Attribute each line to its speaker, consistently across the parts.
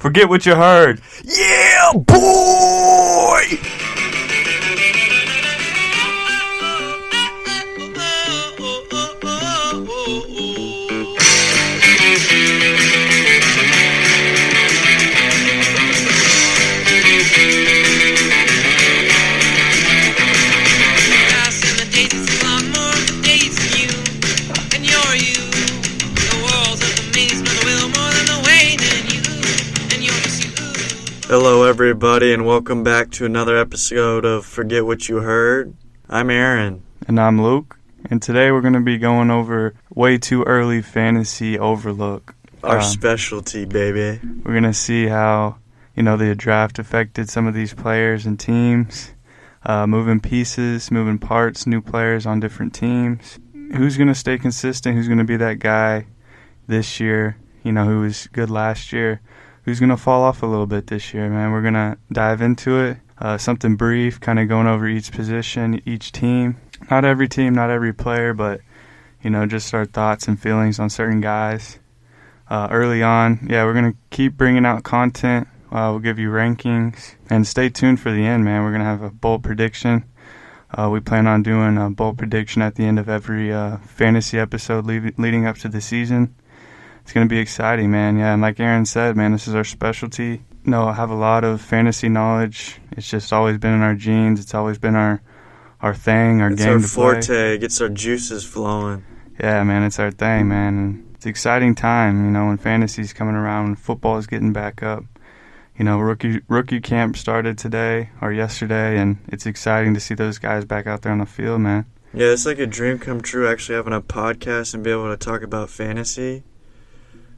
Speaker 1: Forget what you heard.
Speaker 2: Yeah, boy!
Speaker 3: Hello everybody and welcome back to another episode of Forget What You Heard. I'm Aaron.
Speaker 1: And I'm Luke. And today we're going to be going over way too early fantasy overlook.
Speaker 3: Our specialty, baby.
Speaker 1: We're going to see how, the draft affected some of these players and teams. Moving pieces, moving parts, new players on different teams. Who's going to stay consistent? Who's going to be that guy this year, who was good last year? Who's going to fall off a little bit this year, man? We're going to dive into it. Something brief, kind of going over each position, each team. Not every team, not every player, but, just our thoughts and feelings on certain guys. Early on, we're going to keep bringing out content. We'll give you rankings. And stay tuned for the end, man. We're going to have a bold prediction. We plan on doing a bold prediction at the end of every fantasy episode leading up to the season. It's going to be exciting, man. Yeah, and like Aaron said, man, this is our specialty. I have a lot of fantasy knowledge. It's just always been in our genes. It's always been our thing, our game to play.
Speaker 3: It's our forte. It gets our juices flowing.
Speaker 1: Yeah, man, it's our thing, man. And it's an exciting time, when fantasy's coming around, when football is getting back up. Rookie camp started today or yesterday, and it's exciting to see those guys back out there on the field, man.
Speaker 3: Yeah, it's like a dream come true, actually having a podcast and be able to talk about fantasy.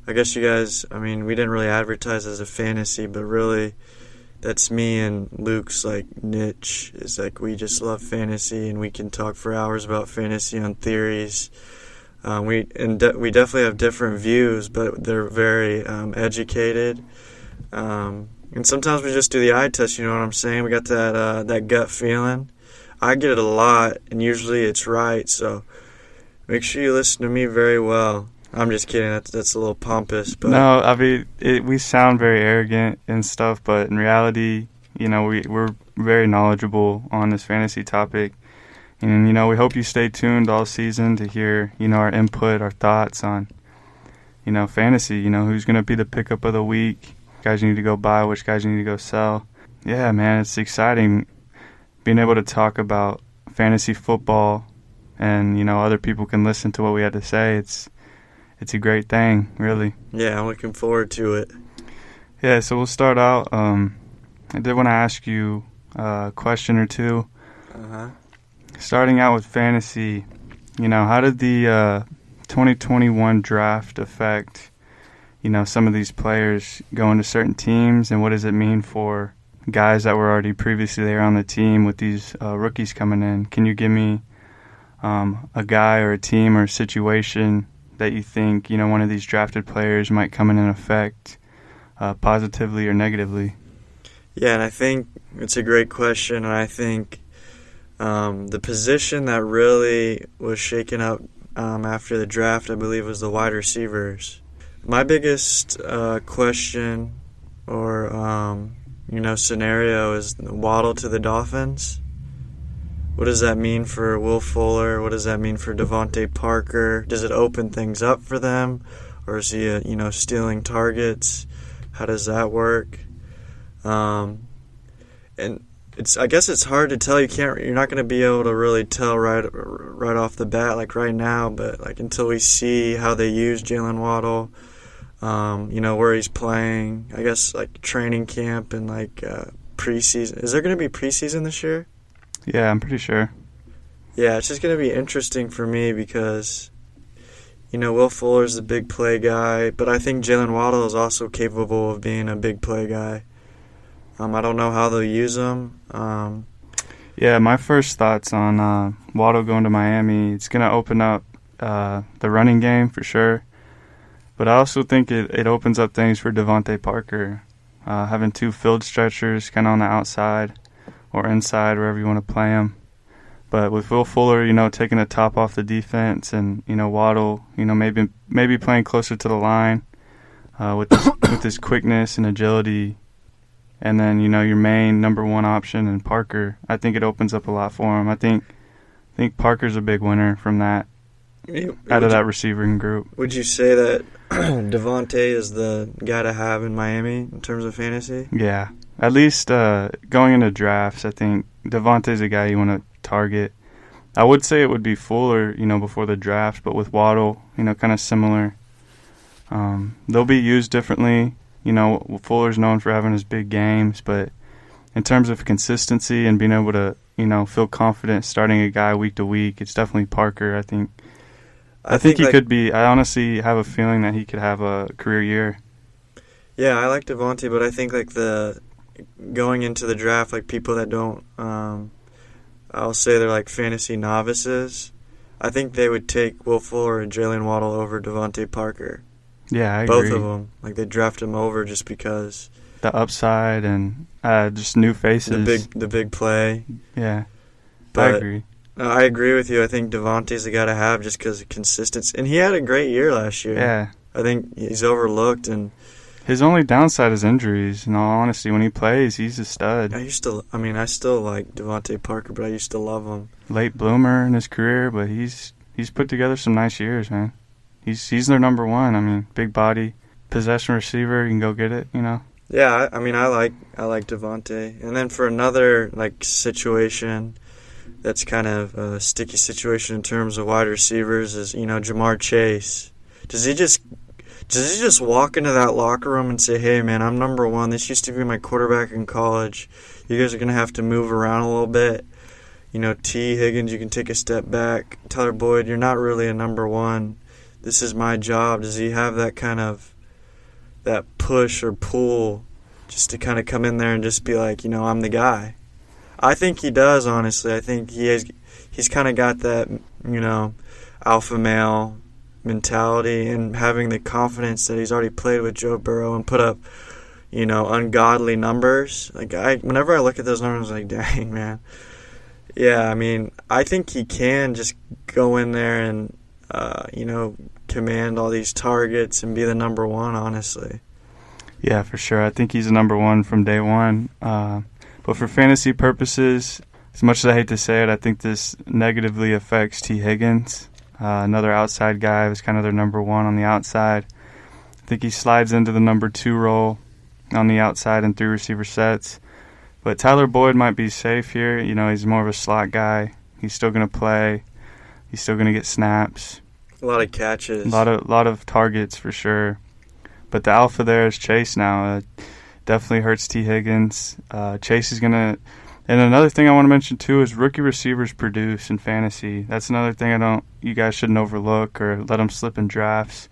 Speaker 3: I guess you guys, we didn't really advertise as a fantasy, but really that's me and Luke's niche. Is we just love fantasy and we can talk for hours about fantasy on theories. We definitely have different views, but they're very educated. And sometimes we just do the eye test, you know what I'm saying? We got that gut feeling. I get it a lot, and usually it's right, so make sure you listen to me very well. I'm just kidding. That's a little pompous. But
Speaker 1: no, we sound very arrogant and stuff, but in reality, we're very knowledgeable on this fantasy topic. And, we hope you stay tuned all season to hear, our input, our thoughts on, fantasy, who's going to be the pickup of the week, guys you need to go buy, which guys you need to go sell. Yeah, man, it's exciting being able to talk about fantasy football and, other people can listen to what we had to say. It's a great thing, really.
Speaker 3: Yeah, I'm looking forward to it.
Speaker 1: Yeah, so we'll start out. I did want to ask you a question or two.
Speaker 3: Uh-huh.
Speaker 1: Starting out with fantasy, how did the 2021 draft affect, some of these players going to certain teams, and what does it mean for guys that were already previously there on the team with these rookies coming in? Can you give me a guy or a team or a situation that you think, one of these drafted players might come in and affect positively or negatively?
Speaker 3: Yeah, and I think it's a great question, and I think the position that really was shaken up after the draft, I believe, was the wide receivers. My biggest question or, scenario is Waddle to the Dolphins. What does that mean for Will Fuller? What does that mean for Devontae Parker? Does it open things up for them? Or is he, stealing targets? How does that work? And I guess it's hard to tell. You're not going to be able to really tell right off the bat, right now, but until we see how they use Jalen Waddle, where he's playing, I guess training camp and preseason. Is there going to be preseason this year?
Speaker 1: Yeah, I'm pretty sure.
Speaker 3: Yeah, it's just going to be interesting for me because, Will Fuller's the big play guy, but I think Jalen Waddle is also capable of being a big play guy. I don't know how they'll use him.
Speaker 1: Yeah, my first thoughts on Waddle going to Miami, it's going to open up the running game for sure. But I also think it opens up things for Devontae Parker. Having two field stretchers kind of on the outside or inside, wherever you want to play him. But with Will Fuller, taking the top off the defense and, Waddle, maybe playing closer to the line, with his quickness and agility. And then, your main number one option in Parker, I think it opens up a lot for him. I think Parker's a big winner from that, out of that receiving group.
Speaker 3: Would you say that Devontae is the guy to have in Miami in terms of fantasy?
Speaker 1: Yeah. At least going into drafts, I think Devontae's a guy you want to target. I would say it would be Fuller, before the draft, but with Waddle, kind of similar. They'll be used differently. Fuller's known for having his big games, but in terms of consistency and being able to, feel confident starting a guy week to week, it's definitely Parker. I think he could be. I honestly have a feeling that he could have a career year.
Speaker 3: Yeah, I like Devontae, but I think going into the draft, people that don't, I'll say they're like fantasy novices, I think they would take Will Fuller and Jalen Waddle over Devontae Parker.
Speaker 1: Yeah, I agree.
Speaker 3: Both of them. They draft him over just because.
Speaker 1: The upside and just new faces.
Speaker 3: The big play.
Speaker 1: Yeah,
Speaker 3: but
Speaker 1: I agree.
Speaker 3: I agree with you. I think Devontae's the guy to have just because of consistency. And he had a great year last year.
Speaker 1: Yeah.
Speaker 3: I think he's overlooked. And
Speaker 1: his only downside is injuries. In all honesty, when he plays, he's a stud.
Speaker 3: I still like Devontae Parker, but I used to love him. Late
Speaker 1: bloomer in his career, but he's put together some nice years, man. He's their number one. Big body, possession receiver. You can go get it,
Speaker 3: Yeah, I like Devontae. And then for another situation that's kind of a sticky situation in terms of wide receivers is, Jamar Chase. Does he just walk into that locker room and say, "Hey, man, I'm number one. This used to be my quarterback in college. You guys are going to have to move around a little bit. T. Higgins, you can take a step back. Tyler Boyd, you're not really a number one. This is my job." Does he have that kind of that push or pull just to kind of come in there and just be like, I'm the guy? I think he does, honestly. I think he's kind of got that, alpha male mentality and having the confidence that he's already played with Joe Burrow and put up, ungodly numbers. Whenever I look at those numbers, I'm like, dang, man. Yeah, I think he can just go in there and, command all these targets and be the number one, honestly.
Speaker 1: Yeah, for sure. I think he's the number one from day one. But for fantasy purposes, as much as I hate to say it, I think this negatively affects T. Higgins. Another outside guy was kind of their number one on the outside. I think he slides into the number two role on the outside in 3 receiver sets. But Tyler Boyd might be safe here. He's more of a slot guy. He's still going to play. He's still going to get snaps.
Speaker 3: A lot of catches.
Speaker 1: A lot of targets for sure. But the alpha there is Chase now. Definitely hurts T. Higgins. Chase is going to... And another thing I want to mention, too, is rookie receivers produce in fantasy. That's another thing you guys shouldn't overlook or let them slip in drafts.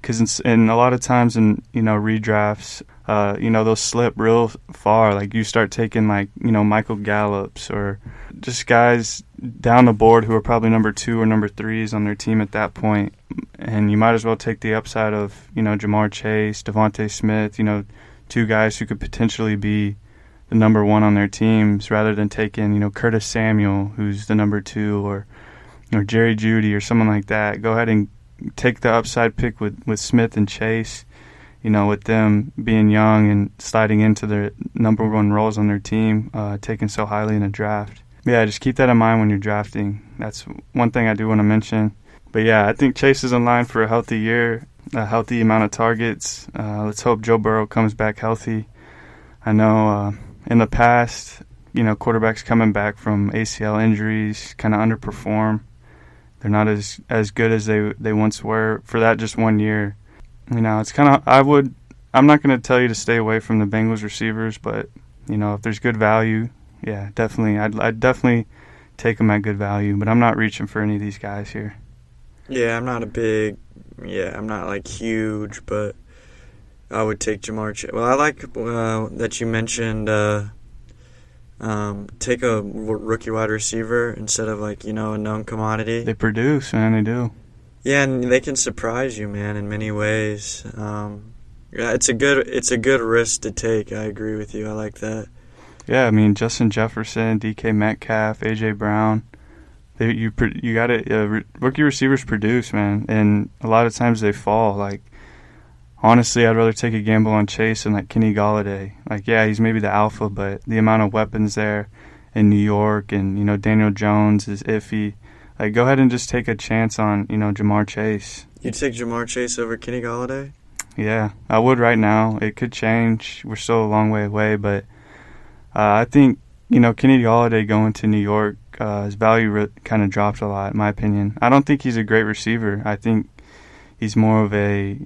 Speaker 1: Because in a lot of times in, redrafts, they'll slip real far. You start taking, Michael Gallups or just guys down the board who are probably number 2 or number 3s on their team at that point. And you might as well take the upside of, Jamar Chase, Devontae Smith, 2 guys who could potentially be the number 1 on their teams rather than taking, Curtis Samuel, who's the number 2, or Jerry Jeudy or someone like that. Go ahead and take the upside pick with Smith and Chase, with them being young and sliding into their number 1 roles on their team, taken so highly in a draft. Yeah, just keep that in mind when you're drafting. That's one thing I do want to mention. But yeah, I think Chase is in line for a healthy year, a healthy amount of targets. Let's hope Joe Burrow comes back healthy. I know in the past, quarterbacks coming back from ACL injuries kind of underperform. They're not as good as they once were for that just 1 year. It's kind of I'm not going to tell you to stay away from the Bengals receivers, but if there's good value, yeah, definitely. I'd definitely take them at good value, but I'm not reaching for any of these guys here.
Speaker 3: Yeah, I'm not huge, but I would take Jamar Chase. Well, I like that you mentioned take a rookie wide receiver instead of a known commodity.
Speaker 1: They produce, man. They do.
Speaker 3: Yeah, and they can surprise you, man, in many ways. Yeah, it's a good risk to take. I agree with you. I like that.
Speaker 1: Yeah, Justin Jefferson, DK Metcalf, AJ Brown. You got it. Rookie receivers produce, man, and a lot of times they fall. honestly, I'd rather take a gamble on Chase than like Kenny Galladay. Like, yeah, he's maybe the alpha, but the amount of weapons there in New York, and Daniel Jones is iffy. Like, go ahead and just take a chance on Ja'Marr Chase.
Speaker 3: You'd take Ja'Marr Chase over Kenny Galladay?
Speaker 1: Yeah, I would right now. It could change. We're still a long way away, but I think Kenny Galladay going to New York, his value kind of dropped a lot, in my opinion. I don't think he's a great receiver. I think he's more of a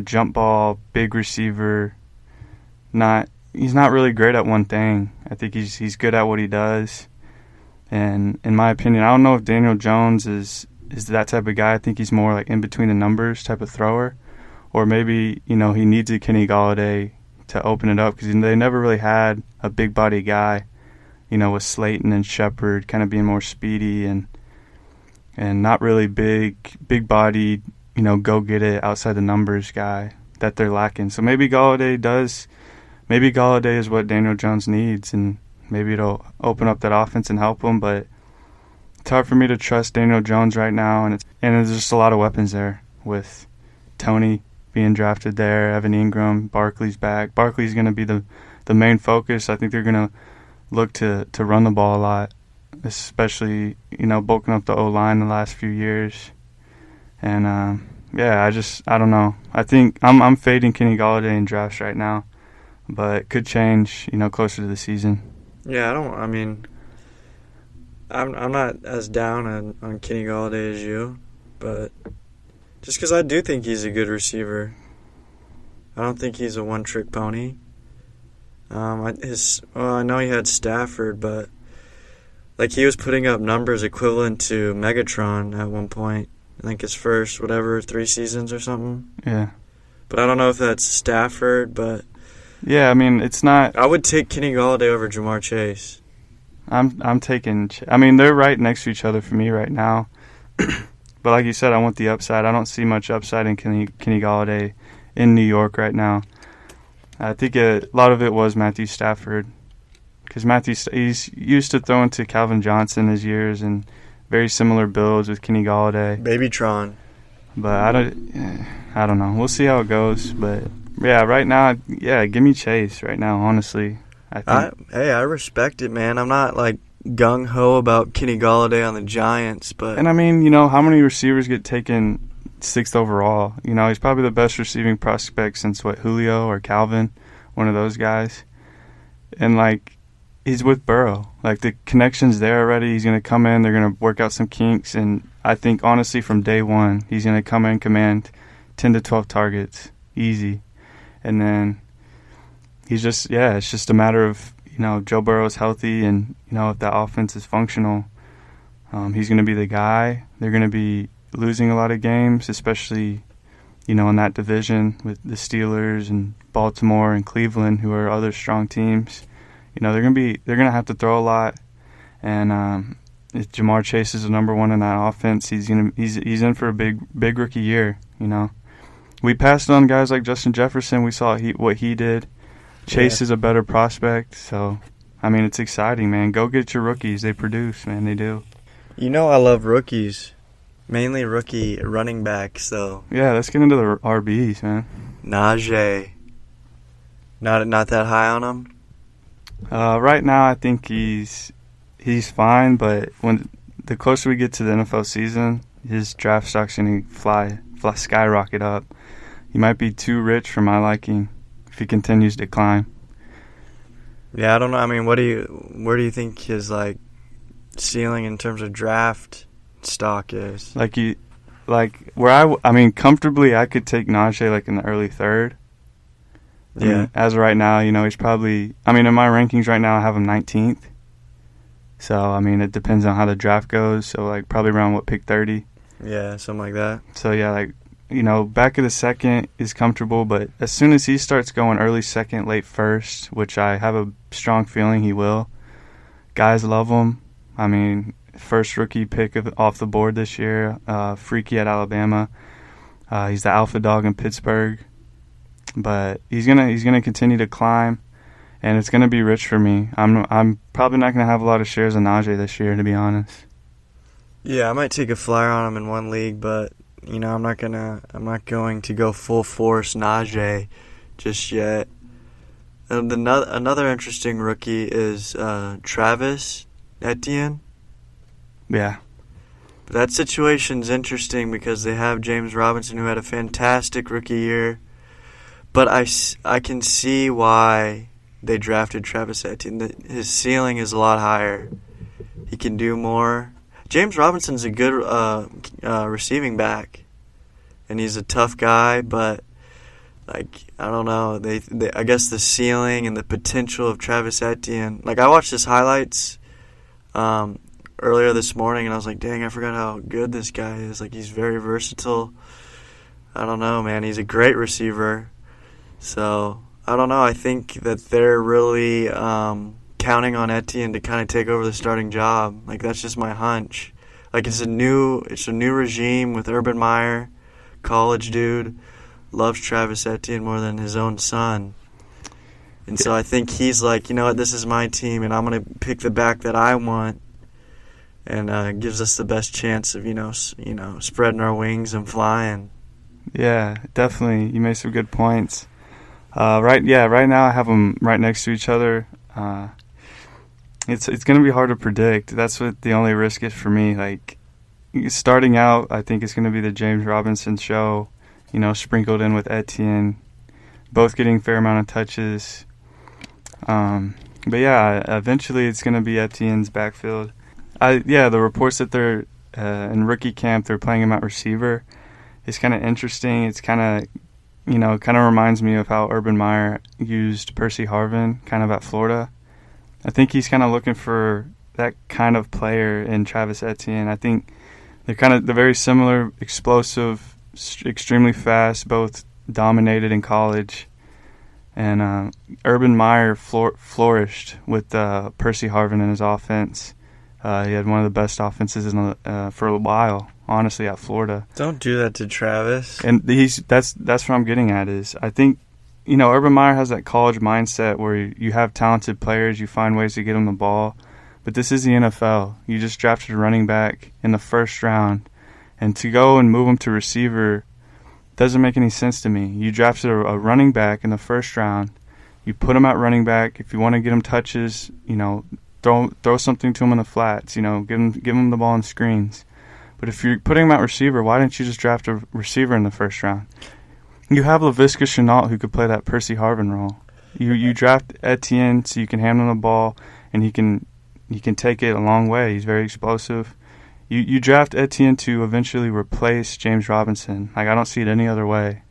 Speaker 1: jump ball, big receiver. He's not really great at one thing. I think he's good at what he does. And in my opinion, I don't know if Daniel Jones is that type of guy. I think he's more like in between the numbers type of thrower. Or maybe, he needs a Kenny Galladay to open it up, because they never really had a big body guy, with Slayton and Shepard kind of being more speedy and not really big bodied, go get it outside the numbers guy that they're lacking. So maybe Galladay is what Daniel Jones needs, and maybe it'll open up that offense and help him. But it's hard for me to trust Daniel Jones right now, and there's just a lot of weapons there with Tony being drafted there, Evan Ingram, Barkley's back. Barkley's going to be the main focus. I think they're going to look to run the ball a lot, especially bulking up the O-line the last few years. And I don't know. I think I'm fading Kenny Galladay in drafts right now, but it could change closer to the season.
Speaker 3: Yeah, I'm not as down on Kenny Galladay as you, but just because I do think he's a good receiver. I don't think he's a one-trick pony. I know he had Stafford, but like he was putting up numbers equivalent to Megatron at one point. I think his first 3 seasons or something.
Speaker 1: Yeah.
Speaker 3: But I don't know if that's Stafford, but
Speaker 1: yeah, it's not.
Speaker 3: I would take Kenny Galladay over Ja'Marr Chase.
Speaker 1: I'm taking. They're right next to each other for me right now. But like you said, I want the upside. I don't see much upside in Kenny Galladay in New York right now. I think a lot of it was Matthew Stafford, because he's used to throwing to Calvin Johnson his years, and very similar builds with Kenny Galladay.
Speaker 3: Babytron.
Speaker 1: But I don't know. We'll see how it goes. But yeah, right now, give me Chase right now. Honestly, I
Speaker 3: respect it, man. I'm not like gung ho about Kenny Galladay on the Giants, but
Speaker 1: how many receivers get taken 6th overall? He's probably the best receiving prospect since Julio or Calvin, one of those guys. And he's with Burrow. The connection's there already. He's going to come in. They're going to work out some kinks. And I think, honestly, from day one, he's going to come in, command 10 to 12 targets. Easy. And then it's just a matter of, Joe Burrow's healthy, and, if that offense is functional, he's going to be the guy. They're going to be losing a lot of games, especially, in that division with the Steelers and Baltimore and Cleveland, who are other strong teams. They're gonna have to throw a lot, and if Ja'Marr Chase is the number one in that offense, he's in for a big rookie year. We passed on guys like Justin Jefferson. We saw what he did. Chase is a better prospect, so it's exciting, man. Go get your rookies. They produce, man. They do.
Speaker 3: I love rookies, mainly rookie running backs, though.
Speaker 1: Yeah, let's get into the RBs, man.
Speaker 3: Najee, not that high on him.
Speaker 1: Right now, I think he's fine, but when the closer we get to the NFL season, his draft stock's gonna skyrocket up. He might be too rich for my liking if he continues to climb.
Speaker 3: Yeah, I don't know. Where do you think his ceiling in terms of draft stock is?
Speaker 1: Comfortably, I could take Najee in the early 3rd.
Speaker 3: Yeah.
Speaker 1: As of right now, he's probably. In my rankings right now, I have him 19th. So it depends on how the draft goes. So probably around pick 30.
Speaker 3: Yeah, something like that.
Speaker 1: So yeah, back of the 2nd is comfortable, but as soon as he starts going early 2nd, late 1st, which I have a strong feeling he will, guys love him. First rookie pick off the board this year, freaky at Alabama. He's the alpha dog in Pittsburgh, but he's gonna continue to climb, and it's gonna be rich for me. I'm probably not gonna have a lot of shares of Najee this year, to be honest.
Speaker 3: Yeah, I might take a flyer on him in one league, but I'm not going to go full force Najee just yet. Another interesting rookie is Travis Etienne.
Speaker 1: Yeah.
Speaker 3: That situation's interesting because they have James Robinson, who had a fantastic rookie year. But I can see why they drafted Travis Etienne. His ceiling is a lot higher. He can do more. James Robinson's a good receiving back, and he's a tough guy. But I don't know. I guess the ceiling and the potential of Travis Etienne. I watched his highlights earlier this morning, and I was like, dang, I forgot how good this guy is. He's very versatile. I don't know, man. He's a great receiver. So I don't know. I think that they're really counting on Etienne to kind of take over the starting job. That's just my hunch. It's a new regime with Urban Meyer, college dude, loves Travis Etienne more than his own son. And so I think he's like, you know what, this is my team, and I'm going to pick the back that I want, and gives us the best chance of, spreading our wings and flying.
Speaker 1: Yeah, definitely. You made some good points. Right now I have them right next to each other. It's going to be hard to predict. That's what the only risk is for me. Starting out, I think it's going to be the James Robinson show, sprinkled in with Etienne, both getting a fair amount of touches. But yeah, eventually it's going to be Etienne's backfield. The reports that they're in rookie camp, they're playing him at receiver. It's kind of interesting. It's kind of reminds me of how Urban Meyer used Percy Harvin kind of at Florida. I think he's kind of looking for that kind of player in Travis Etienne. I think they're very similar, explosive, extremely fast, both dominated in college. And Urban Meyer flourished with Percy Harvin in his offense. He had one of the best offenses for a while, honestly, at Florida.
Speaker 3: Don't do that to Travis.
Speaker 1: And that's what I'm getting at is I think, Urban Meyer has that college mindset where you have talented players, you find ways to get them the ball. But this is the NFL. You just drafted a running back in the first round. And to go and move him to receiver doesn't make any sense to me. You drafted a running back in the first round. You put him at running back. If you want to get him touches, throw something to him in the flats. Give him the ball on screens. But if you're putting him at receiver, why didn't you just draft a receiver in the first round? You have Laviska Shenault who could play that Percy Harvin role. You draft Etienne so you can hand him the ball and he can take it a long way. He's very explosive. You draft Etienne to eventually replace James Robinson. I don't see it any other way.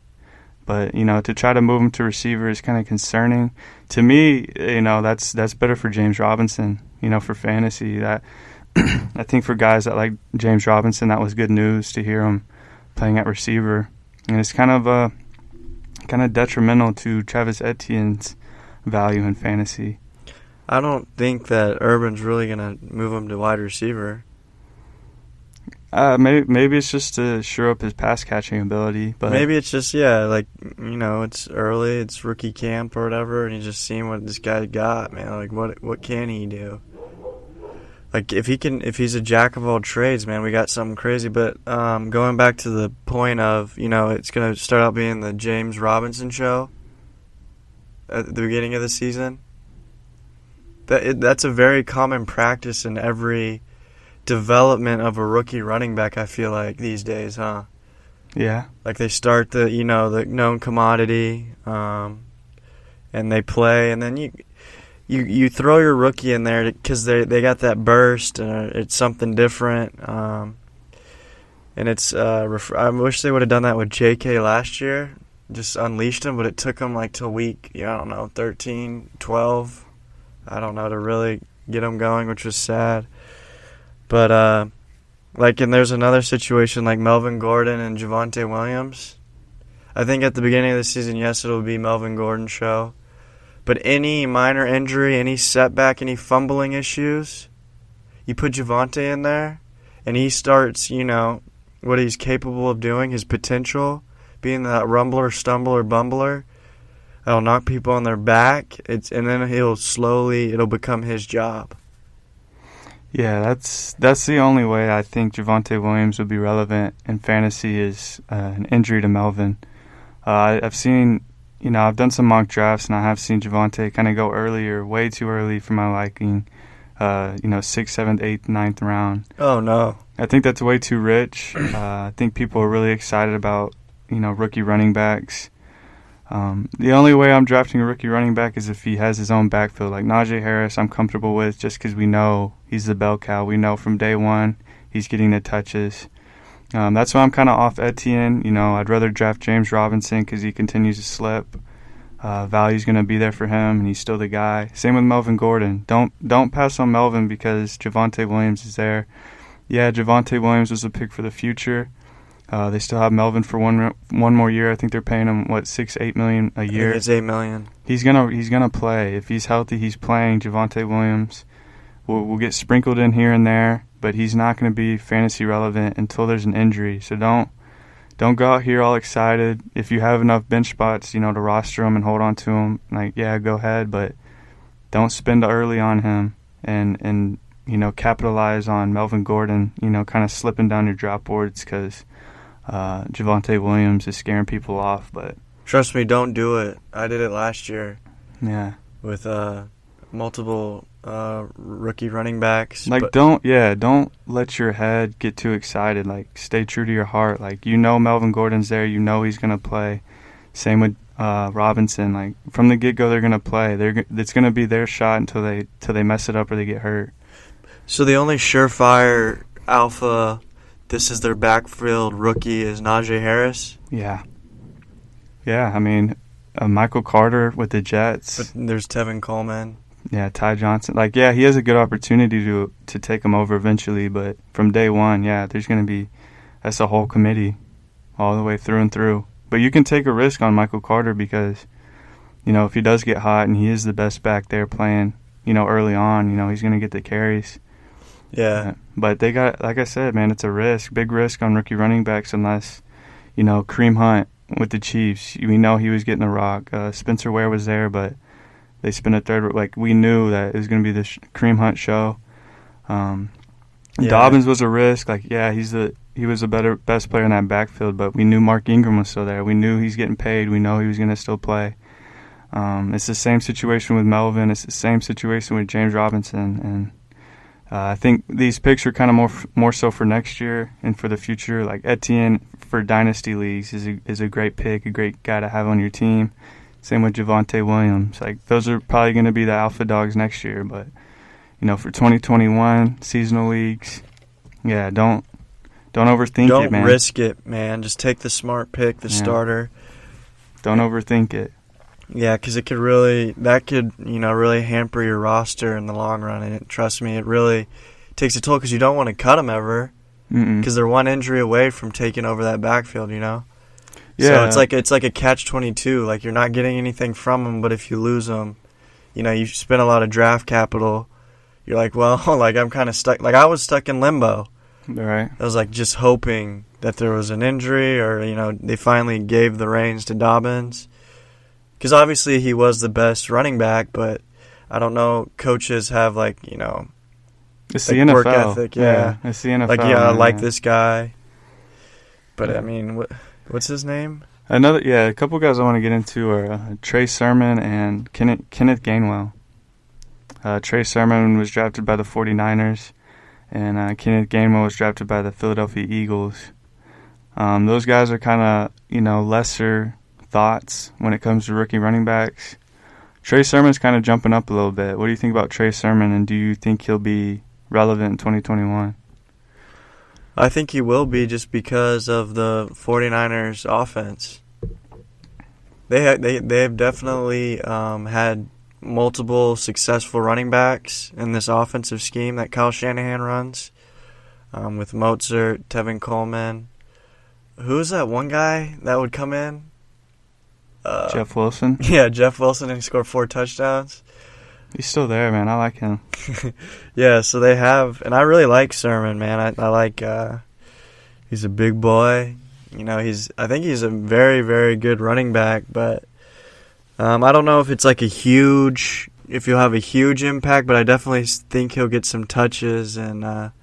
Speaker 1: But, to try to move him to receiver is kind of concerning. To me, that's better for James Robinson, for fantasy. That I think for guys that like James Robinson, that was good news to hear him playing at receiver. And it's kind of detrimental to Travis Etienne's value in fantasy.
Speaker 3: I don't think that Urban's really going to move him to wide receiver.
Speaker 1: Maybe it's just to shore up his pass catching ability, but
Speaker 3: maybe it's just it's early, it's rookie camp or whatever, and he's just seeing what this guy got, man. What can he do? If he's a jack of all trades, man, we got something crazy. But going back to the point of it's gonna start out being the James Robinson show at the beginning of the season. That's a very common practice in every development of a rookie running back, I feel like, these days, huh?
Speaker 1: Yeah.
Speaker 3: They start the known commodity, and they play, and then you throw your rookie in there because they got that burst, and it's something different. And it's I wish they would have done that with J.K. last year, just unleashed him, but it took him till week 13, 12, I don't know, to really get him going, which was sad. But, and there's another situation like Melvin Gordon and Javonte Williams. I think at the beginning of the season, yes, it'll be Melvin Gordon's show. But any minor injury, any setback, any fumbling issues, you put Javonte in there, and he starts, what he's capable of doing, his potential, being that rumbler, stumbler, bumbler. That'll knock people on their back, and then it'll become his job.
Speaker 1: Yeah, that's the only way I think Javonte Williams would be relevant in fantasy is an injury to Melvin. I've seen, I've done some mock drafts, and I have seen Javonte kind of go earlier, way too early for my liking. 6th, 7th, 8th, 9th round.
Speaker 3: Oh, no.
Speaker 1: I think that's way too rich. I think people are really excited about, rookie running backs. The only way I'm drafting a rookie running back is if he has his own backfield. Like Najee Harris, I'm comfortable with just because we know he's the bell cow. We know from day one he's getting the touches. That's why I'm kind of off Etienne. I'd rather draft James Robinson because he continues to slip. Value's going to be there for him, and he's still the guy. Same with Melvin Gordon. Don't pass on Melvin because Javonte Williams is there. Yeah, Javonte Williams was a pick for the future. They still have Melvin for one more year. I think they're paying him $6-8 million a year.
Speaker 3: It's $8 million.
Speaker 1: He's gonna play. If he's healthy, he's playing. Javonte Williams will get sprinkled in here and there, but he's not going to be fantasy relevant until there's an injury. So don't go out here all excited. If you have enough bench spots, to roster him and hold on to him, go ahead, but don't spend early on him and capitalize on Melvin Gordon, kind of slipping down your drop boards because Javonte Williams is scaring people off. But
Speaker 3: trust me, don't do it. I did it last year.
Speaker 1: Yeah.
Speaker 3: With multiple rookie running backs.
Speaker 1: Don't let your head get too excited. Stay true to your heart. Melvin Gordon's there. He's gonna play. Same with Robinson. From the get-go, they're gonna play. It's gonna be their shot until they mess it up or they get hurt.
Speaker 3: So the only surefire alpha, this is their backfield rookie, is Najee Harris?
Speaker 1: Yeah. Yeah, Michael Carter with the Jets.
Speaker 3: But there's Tevin Coleman.
Speaker 1: Yeah, Ty Johnson. He has a good opportunity to take him over eventually, but from day one, there's going to be – that's a whole committee all the way through and through. But you can take a risk on Michael Carter because, if he does get hot and he is the best back there playing, early on, he's going to get the carries.
Speaker 3: Yeah.
Speaker 1: But they got – like I said, man, it's a risk, big risk on rookie running backs unless, Kareem Hunt with the Chiefs. We know he was getting the rock. Spencer Ware was there, but – they spent a third. We knew that it was going to be this Kareem Hunt show. Dobbins was a risk. He was the best player in that backfield, but we knew Mark Ingram was still there. We knew he's getting paid. We know he was going to still play. It's the same situation with Melvin. It's the same situation with James Robinson, and I think these picks are kind of more so for next year and for the future. Etienne for dynasty leagues is a great pick, a great guy to have on your team. Same with Javonte Williams. Those are probably going to be the alpha dogs next year. But, for 2021 seasonal leagues, don't overthink it, man.
Speaker 3: Don't risk it, man. Just take the smart pick, the starter.
Speaker 1: Don't overthink it.
Speaker 3: Yeah, because really hamper your roster in the long run. And trust me, it really takes a toll because you don't want to cut them ever. Because they're one injury away from taking over that backfield, Yeah. So it's like a catch-22. You're not getting anything from them, but if you lose them, you spend a lot of draft capital. You're I'm kind of stuck. I was stuck in limbo.
Speaker 1: Right.
Speaker 3: I was just hoping that there was an injury or, they finally gave the reins to Dobbins. Because obviously he was the best running back, but I don't know. Coaches have
Speaker 1: it's the NFL.
Speaker 3: Work ethic. Yeah.
Speaker 1: It's the NFL.
Speaker 3: I like this guy. But what's his name?
Speaker 1: A couple guys I want to get into are Trey Sermon and Kenneth Gainwell. Trey Sermon was drafted by the 49ers, and Kenneth Gainwell was drafted by the Philadelphia Eagles. Those guys are kind of, lesser thoughts when it comes to rookie running backs. Trey Sermon's kind of jumping up a little bit. What do you think about Trey Sermon, and do you think he'll be relevant in 2021?
Speaker 3: I think he will be just because of the 49ers offense. They have definitely had multiple successful running backs in this offensive scheme that Kyle Shanahan runs, with Mostert, Tevin Coleman. Who's that one guy that would come in?
Speaker 1: Jeff Wilson?
Speaker 3: Yeah, Jeff Wilson, and he scored 4 touchdowns.
Speaker 1: He's still there, man. I like him.
Speaker 3: Yeah, so they have, and I really like Sermon, man. I like, he's a big boy. I think he's a very, very good running back, but I don't know if it's a huge, if he'll have a huge impact, but I definitely think he'll get some touches and, kind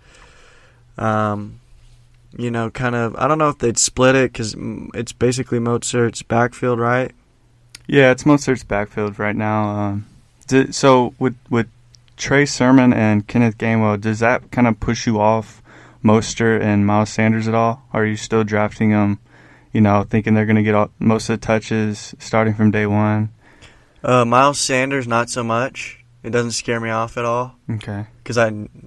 Speaker 3: of, I don't know if they'd split it because it's basically Mozart's backfield, right?
Speaker 1: Yeah, it's Mozart's backfield right now. So with Trey Sermon and Kenneth Gainwell, does that kind of push you off Mostert and Miles Sanders at all? Or are you still drafting them, thinking they're going to get most of the touches starting from day one?
Speaker 3: Miles Sanders, not so much. It doesn't scare me off at all.
Speaker 1: Okay.
Speaker 3: Because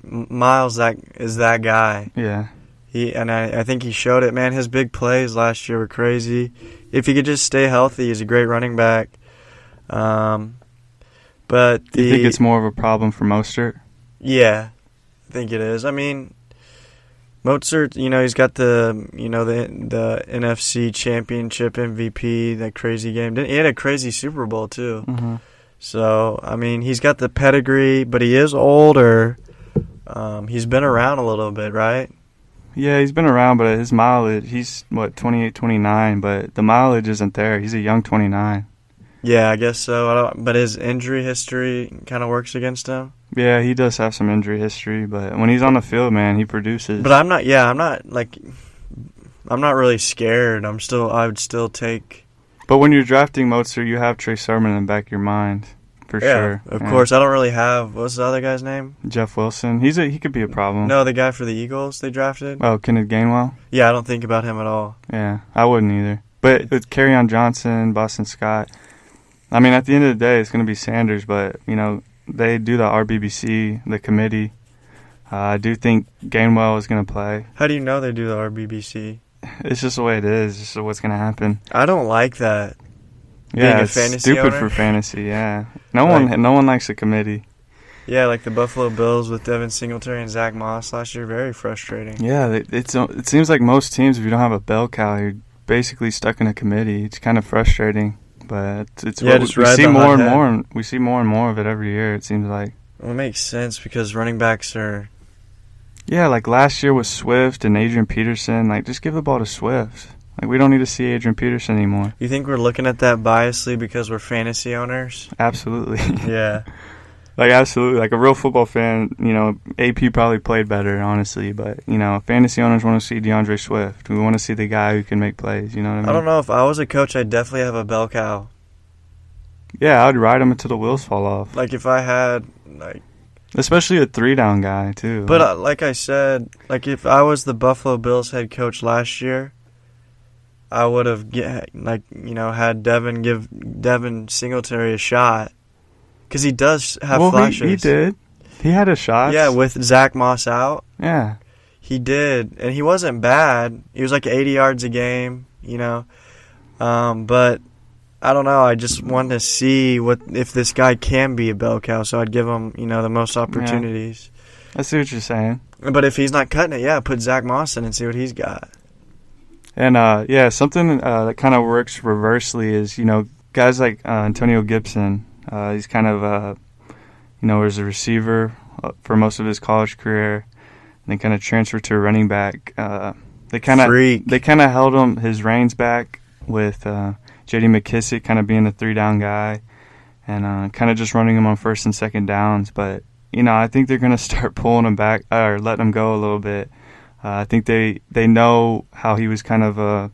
Speaker 3: Miles is that guy.
Speaker 1: Yeah.
Speaker 3: I think he showed it, man. His big plays last year were crazy. If he could just stay healthy, he's a great running back. But
Speaker 1: do you think it's more of a problem for Mostert?
Speaker 3: Yeah, I think it is. I mean, Mozart, he's got the NFC Championship MVP, that crazy game. He had a crazy Super Bowl too.
Speaker 1: Mm-hmm.
Speaker 3: So, I mean, he's got the pedigree, but he is older. He's been around a little bit, right?
Speaker 1: Yeah, he's been around, but his mileage, he's, 28, 29, but the mileage isn't there. He's a young 29.
Speaker 3: Yeah, I guess so. But his injury history kind of works against him.
Speaker 1: Yeah, he does have some injury history, but when he's on the field, man, he produces.
Speaker 3: But I'm not really scared. I would still take.
Speaker 1: But when you're drafting Mozart, you have Trey Sermon in the back of your mind, for sure.
Speaker 3: Of course. I don't really have. What's the other guy's name?
Speaker 1: Jeff Wilson. He could be a problem.
Speaker 3: No, the guy for the Eagles they drafted.
Speaker 1: Oh, Kenneth Gainwell.
Speaker 3: Yeah, I don't think about him at all.
Speaker 1: Yeah, I wouldn't either. But with Kerryon Johnson, Boston Scott, I mean, at the end of the day, it's going to be Sanders. But they do the RBBC, the committee. I do think Gainwell is going to play.
Speaker 3: How do you know they do the RBBC?
Speaker 1: It's just the way it is. It's just what's going to happen.
Speaker 3: I don't like that.
Speaker 1: Yeah, it's
Speaker 3: fantasy
Speaker 1: stupid
Speaker 3: owner?
Speaker 1: for fantasy. Yeah, no one likes a committee.
Speaker 3: Yeah, like the Buffalo Bills with Devin Singletary and Zach Moss last year, very frustrating.
Speaker 1: Yeah, it seems like most teams, if you don't have a bell cow, you're basically stuck in a committee. It's kind of frustrating, but it's what we see more and more. We see more and more of it every year. It seems like.
Speaker 3: Well, it makes sense because running backs are.
Speaker 1: Yeah, like last year with Swift and Adrian Peterson. Like, just give the ball to Swift. Like, we don't need to see Adrian Peterson anymore.
Speaker 3: You think we're looking at that biasly because we're fantasy owners?
Speaker 1: Absolutely.
Speaker 3: Yeah.
Speaker 1: Like, absolutely. Like, a real football fan, AP probably played better, honestly. But, fantasy owners want to see DeAndre Swift. We want to see the guy who can make plays, you know what I mean?
Speaker 3: I don't know. If I was a coach, I'd definitely have a bell cow.
Speaker 1: Yeah, I'd ride him until the wheels fall off.
Speaker 3: Like, if I had,
Speaker 1: especially a 3-down guy, too.
Speaker 3: But, like I said, if I was the Buffalo Bills head coach last year, I would have, had Devin give Devin Singletary a shot. Because he does have flashes.
Speaker 1: He did. He had a shot.
Speaker 3: Yeah, with Zach Moss out.
Speaker 1: Yeah.
Speaker 3: He did. And he wasn't bad. He was 80 yards a game, But I don't know. I just want to see if this guy can be a bell cow. So I'd give him, the most opportunities.
Speaker 1: Yeah. I see what you're saying.
Speaker 3: But if he's not cutting it, put Zach Moss in and see what he's got.
Speaker 1: And, something that kind of works reversely is, guys like Antonio Gibson. He's kind of, was a receiver for most of his college career, and then kind of transferred to a running back. They kind of held his reins back with J.D. McKissick kind of being the 3-down guy, and kind of just running him on first and second downs. But I think they're going to start pulling him back or letting him go a little bit. I think they know how he was kind of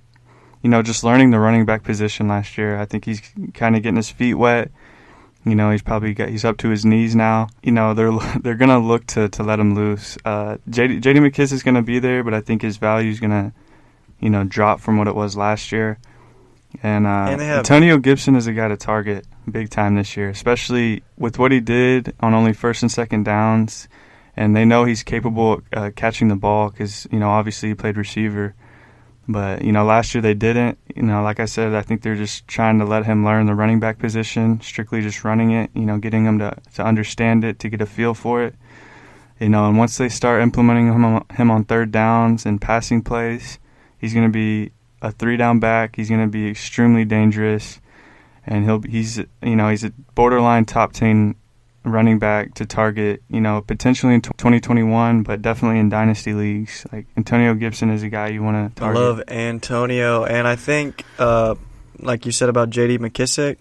Speaker 1: just learning the running back position last year. I think he's kind of getting his feet wet. He's up to his knees now. They're gonna look to let him loose. J.D. McKissick is gonna be there, but I think his value is gonna, drop from what it was last year. And Antonio Gibson is a guy to target big time this year, especially with what he did on only first and second downs. And they know he's capable of catching the ball because obviously he played receiver. But, last year they didn't. Like I said, I think they're just trying to let him learn the running back position, strictly just running it, getting him to understand it, to get a feel for it. And once they start implementing him on third downs and passing plays, he's going to be a 3-down back. He's going to be extremely dangerous. And he's a borderline top 10 running back to target, potentially in 2021, but definitely in dynasty leagues. Like, Antonio Gibson is a guy you want to target.
Speaker 3: I love Antonio, and I think, like you said about J.D. McKissick,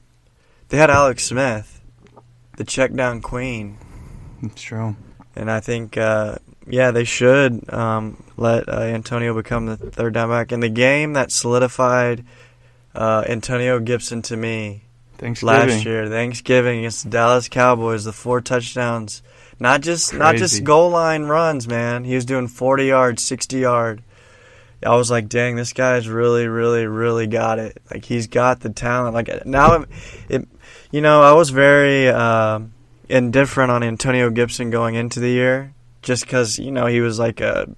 Speaker 3: they had Alex Smith. the check down queen.
Speaker 1: It's true.
Speaker 3: And I think, they should let Antonio become the third down back. And the game that solidified Antonio Gibson to me last year, Thanksgiving against the Dallas Cowboys, the 4 touchdowns, not just goal line runs, man. He was doing 40 yards, 60 yard. I was like, dang, this guy's really, really, really got it. Like, he's got the talent. Like, now, I was very indifferent on Antonio Gibson going into the year just because, he was like a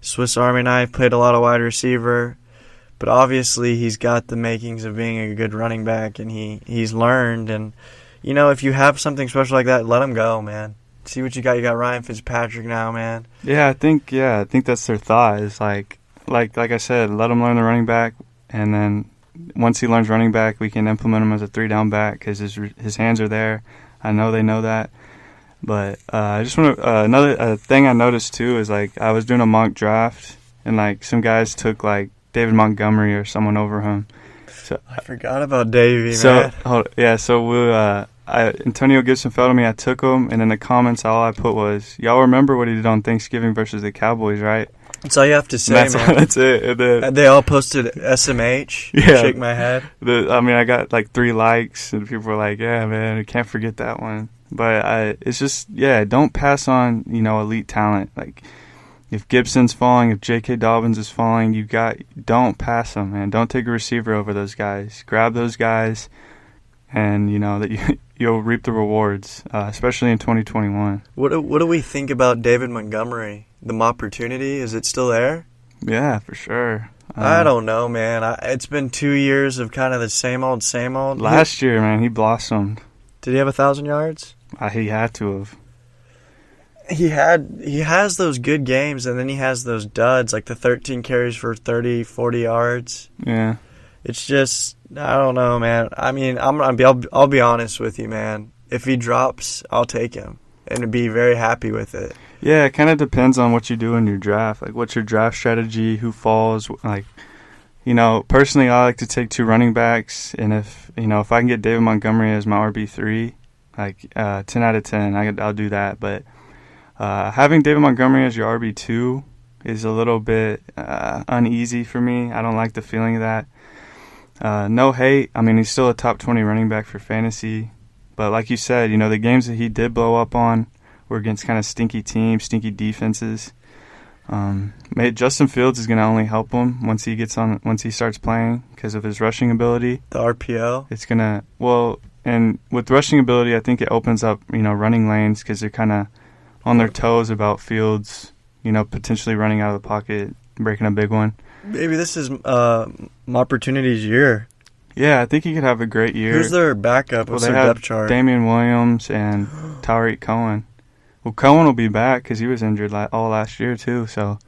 Speaker 3: Swiss Army knife, played a lot of wide receiver. But obviously, he's got the makings of being a good running back, and he's learned. And, if you have something special like that, let him go, man. See what you got. You got Ryan Fitzpatrick now, man.
Speaker 1: Yeah, I think that's their thought. Is like I said, let him learn the running back, and then once he learns running back, we can implement him as a 3-down back because his hands are there. I know they know that. But I just want to another thing I noticed too is like I was doing a mock draft, and like some guys took like David Montgomery or someone over him. So
Speaker 3: I forgot about Davey, man.
Speaker 1: Antonio Gibson fell to me. I took him, and in the comments, all I put was, "Y'all remember what he did on Thanksgiving versus the Cowboys, right?"
Speaker 3: That's all you have to say, man.
Speaker 1: That's it. And then,
Speaker 3: they all posted SMH.
Speaker 1: Yeah.
Speaker 3: Shake my head.
Speaker 1: I got like 3 likes, and people were like, "Yeah, man, I can't forget that one." But it's just, don't pass on, elite talent. Like, if Gibson's falling, if J.K. Dobbins is falling, don't pass them, man. Don't take a receiver over those guys. Grab those guys, and you'll reap the rewards, especially in 2021.
Speaker 3: What do we think about David Montgomery? The opportunity, is it still there?
Speaker 1: Yeah, for sure.
Speaker 3: I don't know, man. It's been 2 years of kind of the same old.
Speaker 1: Last year, man, he blossomed.
Speaker 3: Did he have 1,000 yards?
Speaker 1: He had to have.
Speaker 3: He has those good games, and then he has those duds, like the 13 carries for 30, 40 yards.
Speaker 1: Yeah.
Speaker 3: It's just, I don't know, man. I mean, I'll be honest with you, man. If he drops, I'll take him and be very happy with it.
Speaker 1: Yeah, it kind of depends on what you do in your draft. Like, what's your draft strategy? Who falls? Like, personally, I like to take 2 running backs, and if I can get David Montgomery as my RB3, like 10 out of 10, I'll do that. But having David Montgomery as your RB2 is a little bit uneasy for me. I don't like the feeling of that. No hate. I mean, he's still a top 20 running back for fantasy. But like you said, the games that he did blow up on were against kind of stinky teams, stinky defenses. Justin Fields is going to only help him once he starts playing because of his rushing ability.
Speaker 3: The RPO?
Speaker 1: It's going to, and with rushing ability, I think it opens up, running lanes because they're kind of on their toes about Fields, potentially running out of the pocket, breaking a big one.
Speaker 3: Maybe this is Opportunity's year.
Speaker 1: Yeah, I think he could have a great year.
Speaker 3: Who's their backup? What's their depth chart?
Speaker 1: Damian Williams and Tyreek Cohen. Well, Cohen will be back because he was injured all last year too. So,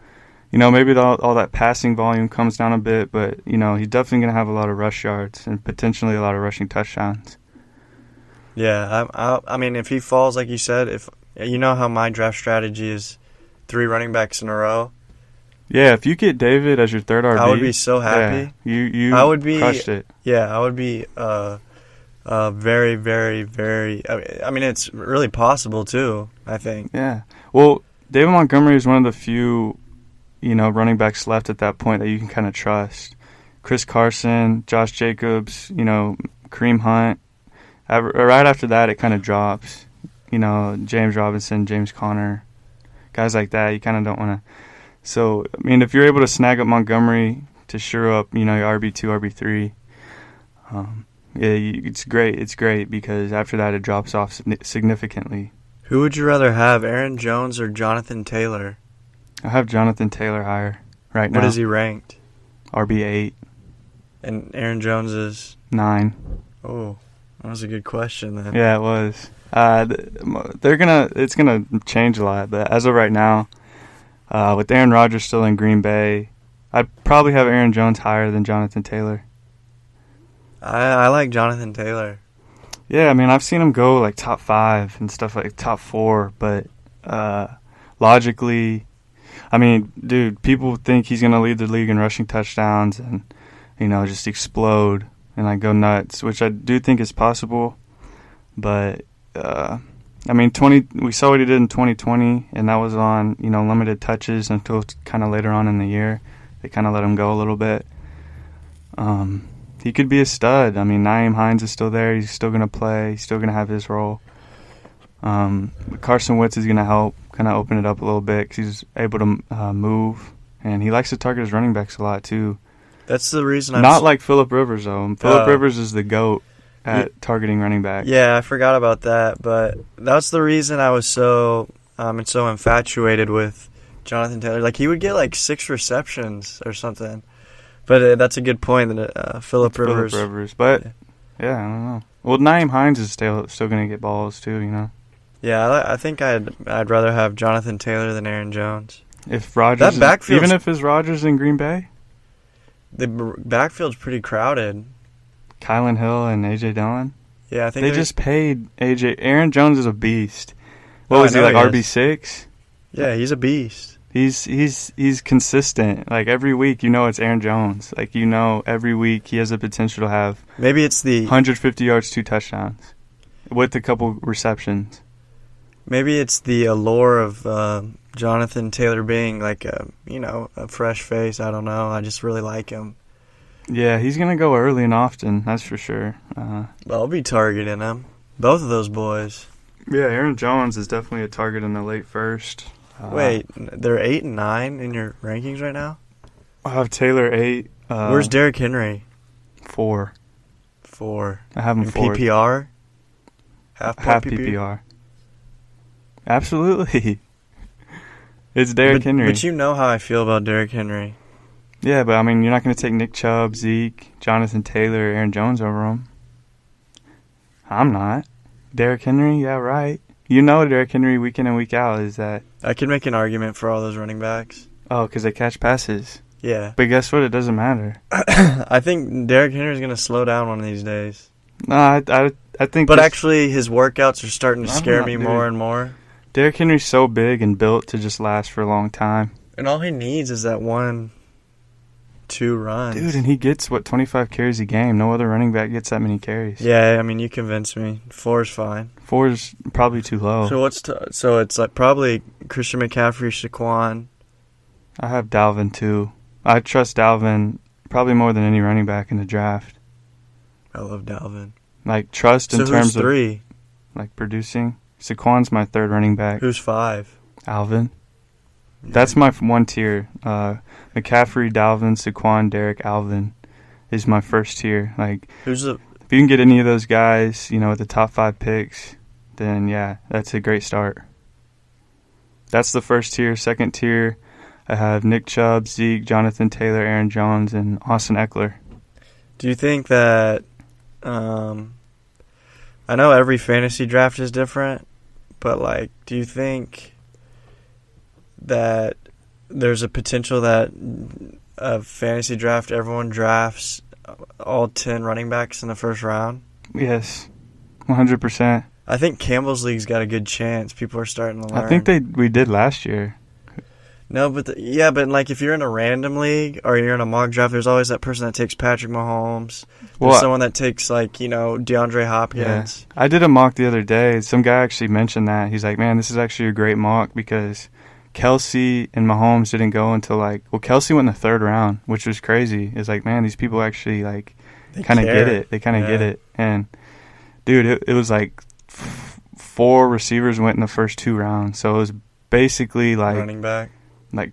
Speaker 1: maybe all that passing volume comes down a bit, but, he's definitely going to have a lot of rush yards and potentially a lot of rushing touchdowns.
Speaker 3: Yeah, I mean, if he falls, like you said, if how my draft strategy is 3 running backs in a row.
Speaker 1: Yeah, if you get David as your third RB,
Speaker 3: I would be so happy.
Speaker 1: Yeah,
Speaker 3: I would be
Speaker 1: crushed it.
Speaker 3: Yeah, I would be very, very, very. I mean, it's really possible too, I think.
Speaker 1: Yeah. Well, David Montgomery is one of the few, running backs left at that point that you can kind of trust. Chris Carson, Josh Jacobs, Kareem Hunt. Right after that, it kind of drops. James Robinson, James Conner, guys like that. You kind of don't want to. So, I mean, if you're able to snag up Montgomery to shore up, your RB2, RB3, it's great. It's great because after that it drops off significantly.
Speaker 3: Who would you rather have, Aaron Jones or Jonathan Taylor?
Speaker 1: I have Jonathan Taylor higher right now.
Speaker 3: What is he ranked?
Speaker 1: RB8.
Speaker 3: And Aaron Jones is?
Speaker 1: 9.
Speaker 3: Oh, that was a good question then.
Speaker 1: Yeah, it was. It's gonna change a lot, but as of right now, with Aaron Rodgers still in Green Bay, I'd probably have Aaron Jones higher than Jonathan Taylor.
Speaker 3: I like Jonathan Taylor.
Speaker 1: Yeah, I mean, I've seen him go like top 5 and stuff like top 4, but logically, I mean, dude, people think he's going to lead the league in rushing touchdowns and, just explode and like go nuts, which I do think is possible. But I mean, we saw what he did in 2020, and that was on, limited touches until kind of later on in the year. They kind of let him go a little bit. He could be a stud. I mean, Nyheim Hines is still there. He's still going to play. He's still going to have his role. Carson Wentz is going to help kind of open it up a little bit because he's able to move, and he likes to target his running backs a lot too.
Speaker 3: That's the reason
Speaker 1: Not like Phillip Rivers, though. Phillip Rivers is the GOAT at targeting running back.
Speaker 3: Yeah, I forgot about that, but that's the reason I was so infatuated with Jonathan Taylor. Like, he would get like 6 receptions or something. But that's a good point that Phillip Rivers.
Speaker 1: But yeah, I don't know. Well, Nyheim Hines is still going to get balls too,
Speaker 3: Yeah, I think I'd rather have Jonathan Taylor than Aaron Jones.
Speaker 1: If Rodgers, even if it's Rodgers in Green Bay,
Speaker 3: the backfield's pretty crowded.
Speaker 1: Kylan Hill and AJ Dillon.
Speaker 3: Yeah, I think
Speaker 1: they just paid AJ. Aaron Jones is a beast. What was he, like, RB6?
Speaker 3: Yeah, he's a beast.
Speaker 1: He's consistent. Like, every week, it's Aaron Jones. Like, every week he has the potential to have
Speaker 3: maybe it's the
Speaker 1: 150 yards, 2 touchdowns with a couple receptions.
Speaker 3: Maybe it's the allure of Jonathan Taylor being like a fresh face. I don't know. I just really like him.
Speaker 1: Yeah, he's going to go early and often, that's for sure.
Speaker 3: I'll be targeting him. Both of those boys.
Speaker 1: Yeah, Aaron Jones is definitely a target in the late first.
Speaker 3: Wait, they're 8 and 9 in your rankings right now?
Speaker 1: I have Taylor 8.
Speaker 3: Where's Derrick Henry?
Speaker 1: 4.
Speaker 3: 4.
Speaker 1: I have him
Speaker 3: in
Speaker 1: 4.
Speaker 3: PPR? Half
Speaker 1: PPR. Absolutely. It's Derrick Henry.
Speaker 3: But you know how I feel about Derrick Henry.
Speaker 1: Yeah, but I mean, you're not going to take Nick Chubb, Zeke, Jonathan Taylor, Aaron Jones over him. I'm not. Derrick Henry, yeah, right. Derrick Henry week in and week out is that.
Speaker 3: I can make an argument for all those running backs.
Speaker 1: Oh, because they catch passes.
Speaker 3: Yeah.
Speaker 1: But guess what? It doesn't matter.
Speaker 3: I think Derrick Henry's going to slow down one of these days.
Speaker 1: No, I think.
Speaker 3: But actually, his workouts are starting to scare me more and more.
Speaker 1: Derrick Henry's so big and built to just last for a long time.
Speaker 3: And all he needs is that 1-2 runs.
Speaker 1: Dude, and he gets, 25 carries a game. No other running back gets that many carries.
Speaker 3: Yeah, I mean, you convinced me. 4 is fine.
Speaker 1: 4 is probably too low.
Speaker 3: So it's like probably Christian McCaffrey, Saquon.
Speaker 1: I have Dalvin too. I trust Dalvin probably more than any running back in the draft.
Speaker 3: I love Dalvin.
Speaker 1: Like, trust in terms of
Speaker 3: 3?
Speaker 1: Like, producing. Saquon's my 3rd running back.
Speaker 3: Who's 5?
Speaker 1: Alvin. That's my 1 tier. McCaffrey, Dalvin, Saquon, Derrick, Alvin is my 1st tier. Like, if you can get any of those guys, with the top 5 picks, then yeah, that's a great start. That's the 1st tier. 2nd tier, I have Nick Chubb, Zeke, Jonathan Taylor, Aaron Jones, and Austin Eckler.
Speaker 3: Do you think that I know every fantasy draft is different, but like, do you think that there's a potential that a fantasy draft, everyone drafts all 10 running backs in the first round?
Speaker 1: Yes, 100%.
Speaker 3: I think Campbell's League's got a good chance. People are starting to learn.
Speaker 1: I think we did last year.
Speaker 3: No, but but like, if you're in a random league or you're in a mock draft, there's always that person that takes Patrick Mahomes. There's someone that takes DeAndre Hopkins.
Speaker 1: Yeah. I did a mock the other day. Some guy actually mentioned that. He's like, man, this is actually a great mock because Kelsey and Mahomes didn't go until Kelsey went in the 3rd round, which was crazy. It's like, man, these people actually kind of get it. They kind of get it. And dude, it was like 4 receivers went in the first 2 rounds. So it was basically
Speaker 3: running back.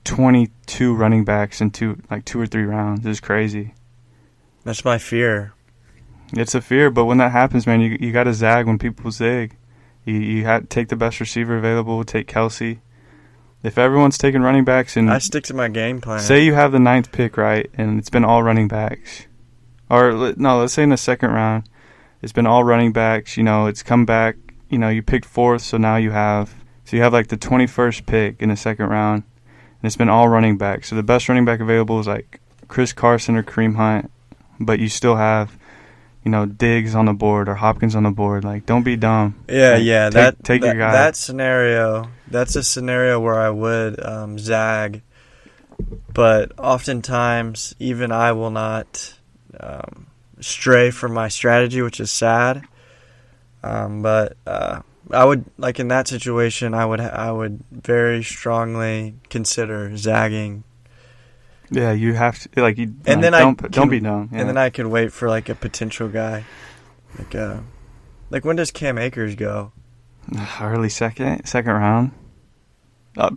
Speaker 1: 22 running backs in 2 or 3 rounds. It was crazy.
Speaker 3: That's my fear.
Speaker 1: It's a fear, but when that happens, man, you got to zag when people zig. You have to take the best receiver available, take Kelsey. If everyone's taking running backs and
Speaker 3: I stick to my game plan.
Speaker 1: Say you have the 9th pick, right, and it's been all running backs. Or, no, let's say in the 2nd round, it's been all running backs. It's come back. You picked 4th, so now you have the 21st pick in the 2nd round. And it's been all running back. So the best running back available is like Chris Carson or Kareem Hunt. But you still have, Diggs on the board or Hopkins on the board. Like, don't be dumb.
Speaker 3: Yeah,
Speaker 1: Take your guy.
Speaker 3: That's a scenario where I would zag. But oftentimes, even I will not stray from my strategy, which is sad. But I would, like, in that situation, I would very strongly consider zagging.
Speaker 1: Yeah, you have to, like, you,
Speaker 3: And
Speaker 1: like,
Speaker 3: then
Speaker 1: don't be dumb. Yeah.
Speaker 3: And then I could wait for, like, a potential guy. Like when does Cam Akers go?
Speaker 1: Early second round.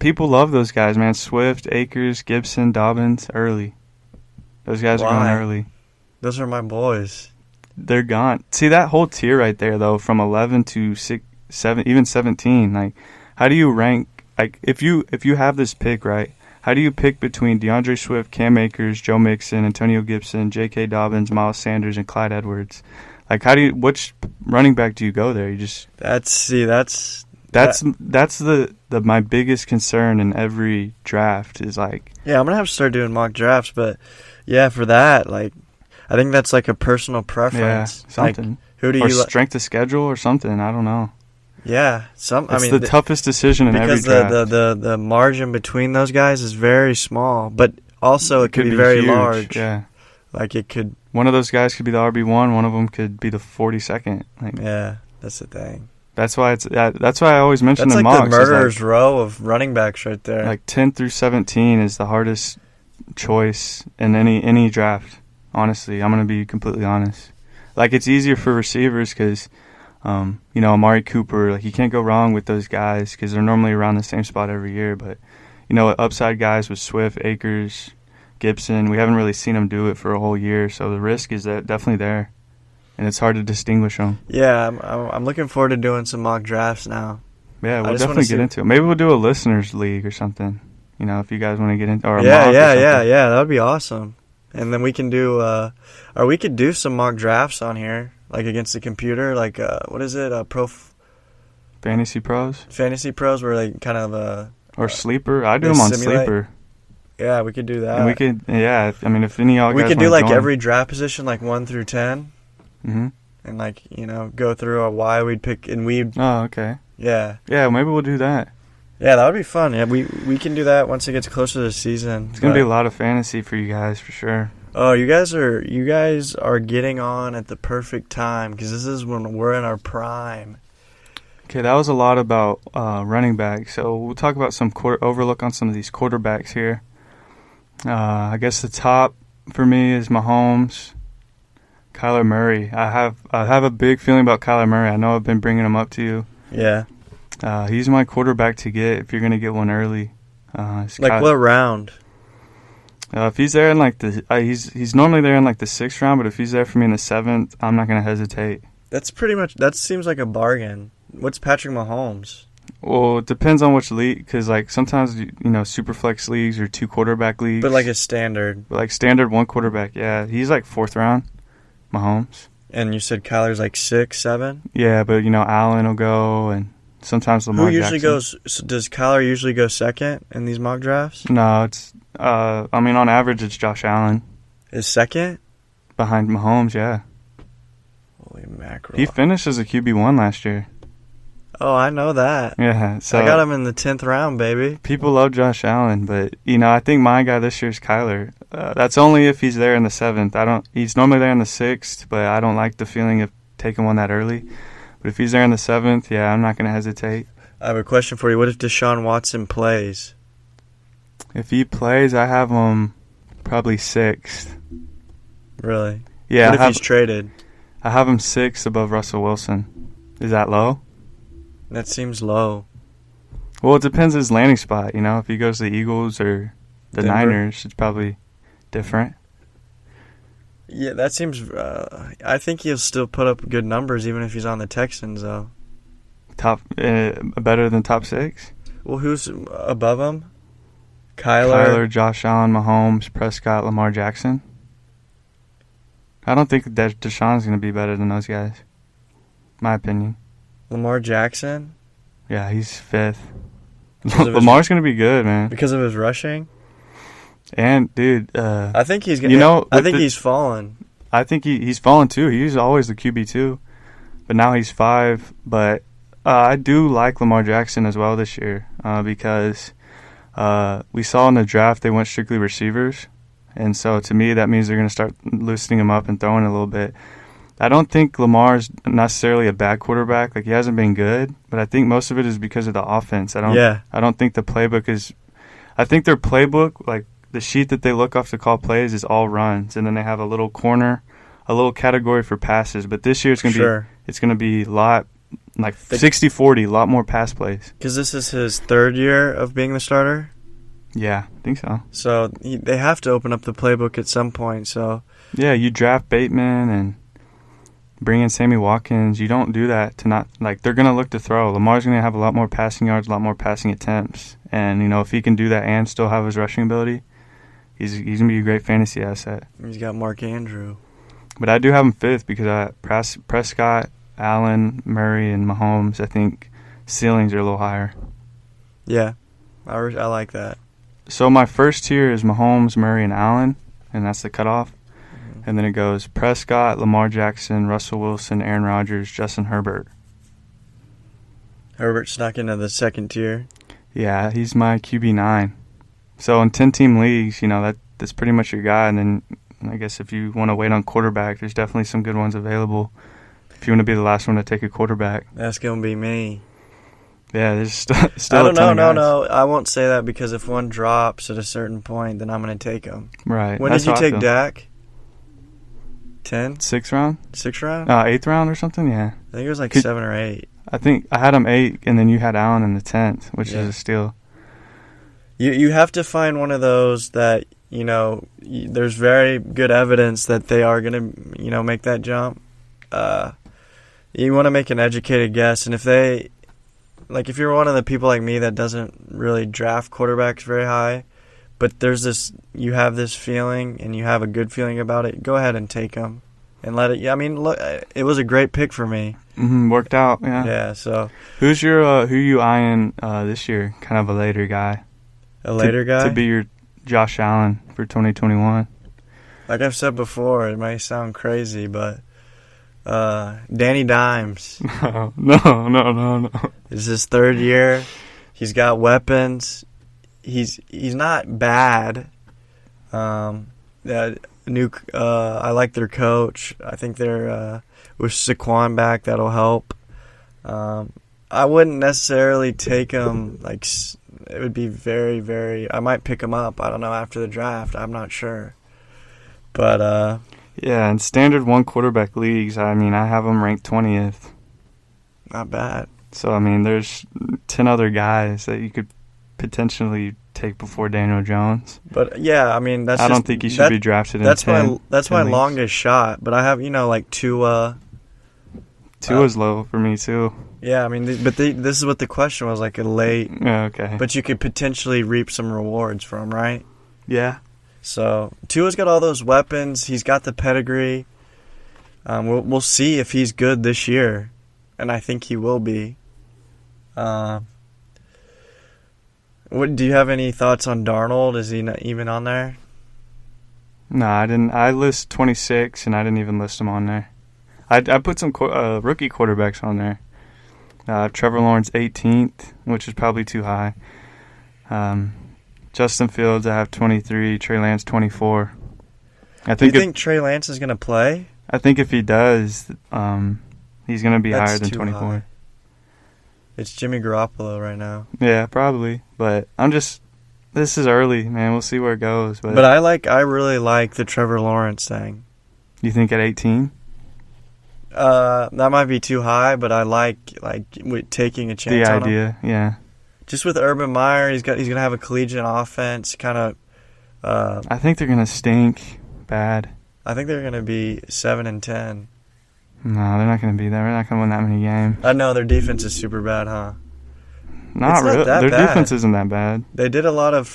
Speaker 1: People love those guys, man. Swift, Akers, Gibson, Dobbins, early. Those guys are going early.
Speaker 3: Those are my boys.
Speaker 1: They're gone. See, that whole tier right there, though, from 11 to 6, 7, even 17. Like, how do you rank? Like, if you have this pick, right? How do you pick between DeAndre Swift, Cam Akers, Joe Mixon, Antonio Gibson, J.K. Dobbins, Miles Sanders, and Clyde Edwards? Like, which running back do you go there? You just
Speaker 3: That's
Speaker 1: my biggest concern in every draft is, like,
Speaker 3: yeah, I'm gonna have to start doing mock drafts, but yeah, for that, like, I think that's like a personal preference.
Speaker 1: Yeah, something.
Speaker 3: Like, who do
Speaker 1: or
Speaker 3: you
Speaker 1: strength of schedule or something? I don't know.
Speaker 3: Yeah,
Speaker 1: It's the toughest decision in every draft.
Speaker 3: Because the margin between those guys is very small, but also it could be very
Speaker 1: huge.
Speaker 3: large.
Speaker 1: Yeah,
Speaker 3: like it could.
Speaker 1: One of those guys could be the RB1. One of them could be the 42nd. Like,
Speaker 3: yeah, that's the thing.
Speaker 1: That's why I always mention
Speaker 3: that's
Speaker 1: the
Speaker 3: like
Speaker 1: mocks.
Speaker 3: The murderer's row of running backs right there.
Speaker 1: Like 10 through 17 is the hardest choice in any draft. Honestly, I'm gonna be completely honest. Like, it's easier for receivers because, Amari Cooper. Like, you can't go wrong with those guys because they're normally around the same spot every year. But upside guys with Swift, Akers, Gibson, we haven't really seen them do it for a whole year. So the risk is definitely there, and it's hard to distinguish them.
Speaker 3: Yeah, I'm looking forward to doing some mock drafts now.
Speaker 1: Yeah, we'll definitely get into it. Maybe we'll do a listeners league or something. If you guys want to get into, or a mock
Speaker 3: yeah, that would be awesome. And then we can do, or we could do some mock drafts on here, like against the computer, like what is it,
Speaker 1: Fantasy Pros?
Speaker 3: Fantasy Pros, where like kind of
Speaker 1: or Sleeper. I do them on
Speaker 3: simulate.
Speaker 1: Sleeper.
Speaker 3: Yeah, we could do that.
Speaker 1: And we could, yeah. I mean, if any of y'all
Speaker 3: we
Speaker 1: guys
Speaker 3: could do like
Speaker 1: join.
Speaker 3: every draft position, like 1 through 10,
Speaker 1: and
Speaker 3: like go through why we'd pick, and we'd.
Speaker 1: Oh, okay.
Speaker 3: Yeah.
Speaker 1: Yeah, maybe we'll do that.
Speaker 3: Yeah, that would be fun. Yeah, we can do that once it gets closer to the season.
Speaker 1: It's gonna be a lot of fantasy for you guys for sure.
Speaker 3: Oh, you guys are getting on at the perfect time because this is when we're in our prime.
Speaker 1: Okay, that was a lot about running back. So we'll talk about some overlook on some of these quarterbacks here. I guess the top for me is Mahomes, Kyler Murray. I have a big feeling about Kyler Murray. I know I've been bringing him up to you.
Speaker 3: Yeah.
Speaker 1: He's my quarterback to get if you're going to get one early.
Speaker 3: What round?
Speaker 1: If he's there in like he's normally there in like the 6th round, but if he's there for me in the 7th, I'm not going to hesitate.
Speaker 3: That seems like a bargain. What's Patrick Mahomes?
Speaker 1: Well, it depends on which league, because like sometimes super flex leagues or 2 quarterback leagues.
Speaker 3: But like a standard.
Speaker 1: But like standard 1 quarterback, yeah. He's like 4th round, Mahomes.
Speaker 3: And you said Kyler's like 6, 7?
Speaker 1: Yeah, but Allen will go, and sometimes Lamar
Speaker 3: Jackson. Does Kyler usually go 2nd in these mock drafts?
Speaker 1: No, it's on average it's Josh Allen.
Speaker 3: Is 2nd?
Speaker 1: Behind Mahomes, yeah.
Speaker 3: Holy mackerel.
Speaker 1: He finished as a QB1 last year.
Speaker 3: Oh, I know that.
Speaker 1: Yeah, so
Speaker 3: I got him in the 10th round, baby.
Speaker 1: People love Josh Allen, but I think my guy this year is Kyler. That's only if he's there in the 7th. He's normally there in the 6th, but I don't like the feeling of taking one that early. But if he's there in the 7th, yeah, I'm not going to hesitate.
Speaker 3: I have a question for you. What if Deshaun Watson plays?
Speaker 1: If he plays, I have him probably 6th.
Speaker 3: Really?
Speaker 1: Yeah.
Speaker 3: What if he's traded?
Speaker 1: I have him 6th above Russell Wilson. Is that low?
Speaker 3: That seems low.
Speaker 1: Well, it depends his landing spot. If he goes to the Eagles or the
Speaker 3: Denver?
Speaker 1: Niners, it's probably different.
Speaker 3: Yeah, that seems. I think he'll still put up good numbers even if he's on the Texans, though.
Speaker 1: Better than top 6?
Speaker 3: Well, who's above him? Kyler,
Speaker 1: Josh Allen, Mahomes, Prescott, Lamar Jackson. I don't think that Deshaun's going to be better than those guys. My opinion.
Speaker 3: Lamar Jackson?
Speaker 1: Yeah, he's 5th. Lamar's going to be good, man.
Speaker 3: Because of his rushing?
Speaker 1: And, dude,
Speaker 3: I think he's going to... I think he's fallen.
Speaker 1: I think he's fallen, too. He was always the QB2. But now he's 5. But I do like Lamar Jackson as well this year because we saw in the draft they went strictly receivers. And so, to me, that means they're going to start loosening him up and throwing a little bit. I don't think Lamar's necessarily a bad quarterback. Like, he hasn't been good, but I think most of it is because of the offense. I don't think the playbook is. I think their playbook, like the sheet that they look off to call plays, is all runs, and then they have a little corner, a little category for passes. But this year it's gonna be a lot, like 60-40, a lot more pass plays.
Speaker 3: Because this is his third year of being the starter.
Speaker 1: Yeah, I think so.
Speaker 3: So they have to open up the playbook at some point. So
Speaker 1: yeah, you draft Bateman and bring in Sammy Watkins. You don't do that to not, like, they're going to look to throw. Lamar's going to have a lot more passing yards, a lot more passing attempts. And, if he can do that and still have his rushing ability, he's going to be a great fantasy asset.
Speaker 3: He's got Mark Andrew.
Speaker 1: But I do have him fifth because Prescott, Allen, Murray, and Mahomes, I think ceilings are a little higher.
Speaker 3: Yeah, I like that.
Speaker 1: So my first tier is Mahomes, Murray, and Allen, and that's the cutoff. And then it goes Prescott, Lamar Jackson, Russell Wilson, Aaron Rodgers, Justin Herbert.
Speaker 3: Herbert snuck into the second tier.
Speaker 1: Yeah, he's my QB9. So in 10-team leagues, that's pretty much your guy. And then I guess if you want to wait on quarterback, there's definitely some good ones available. If you want to be the last one to take a quarterback.
Speaker 3: That's going to be me.
Speaker 1: Yeah, there's still a ton of guys.
Speaker 3: No. I won't say that because if one drops at a certain point, then I'm going to take him.
Speaker 1: Right.
Speaker 3: When did you take Dak? 10?
Speaker 1: 6th round?
Speaker 3: 6th round?
Speaker 1: 8th round or something, yeah.
Speaker 3: I think it was like 7 or 8.
Speaker 1: I think I had him 8, and then you had Allen in the 10th, which is a steal.
Speaker 3: You have to find one of those that, there's very good evidence that they are going to, make that jump. You want to make an educated guess, and if they, like, if you're one of the people like me that doesn't really draft quarterbacks very high, but you have this feeling and you have a good feeling about it, go ahead and take them and let it. I mean, look, it was a great pick for me.
Speaker 1: Worked out, yeah.
Speaker 3: Yeah. So,
Speaker 1: who you eyeing this year? Kind of a later guy.
Speaker 3: A later guy
Speaker 1: to be your Josh Allen for 2021.
Speaker 3: Like I've said before, it might sound crazy, but Danny Dimes.
Speaker 1: No.
Speaker 3: It's his third year. He's got weapons. He's not bad. I like their coach. I think they're with Saquon back, that'll help. I wouldn't necessarily take him. Like, it would be very, very. I might pick him up. I don't know, after the draft. I'm not sure. But
Speaker 1: yeah, in standard one quarterback leagues, I have him ranked 20th.
Speaker 3: Not bad.
Speaker 1: So there's 10 other guys that you could potentially take before Daniel Jones.
Speaker 3: But yeah, I
Speaker 1: don't think he should be drafted in 10.
Speaker 3: That's my longest shot. But I have like Tua.
Speaker 1: Tua's low for me too.
Speaker 3: Yeah, this is what the question was, like a late.
Speaker 1: Yeah, okay.
Speaker 3: But you could potentially reap some rewards from, right?
Speaker 1: Yeah.
Speaker 3: So Tua's got all those weapons. He's got the pedigree. We'll see if he's good this year, and I think he will be. What do you have any thoughts on Darnold? Is he not even on there?
Speaker 1: No, I didn't. I list 26, and I didn't even list him on there. I put some rookie quarterbacks on there. Trevor Lawrence 18th, which is probably too high. Justin Fields, I have 23. Trey Lance 24.
Speaker 3: Do you think Trey Lance is going to play?
Speaker 1: I think if he does, he's going to be higher than 24.
Speaker 3: High. It's Jimmy Garoppolo right now.
Speaker 1: Yeah, probably. But this is early, man. We'll see where it goes. But
Speaker 3: I really like the Trevor Lawrence thing.
Speaker 1: You think at 18?
Speaker 3: That might be too high, but I like taking a chance on him.
Speaker 1: The idea, yeah.
Speaker 3: Just with Urban Meyer, he's gonna have a collegiate offense, kind of.
Speaker 1: I think they're gonna stink bad.
Speaker 3: I think they're gonna be 7-10.
Speaker 1: No, they're not gonna be there. They're not gonna win that many games.
Speaker 3: I know their defense is super bad, huh?
Speaker 1: Not really. Their defense isn't that bad.
Speaker 3: They got a lot of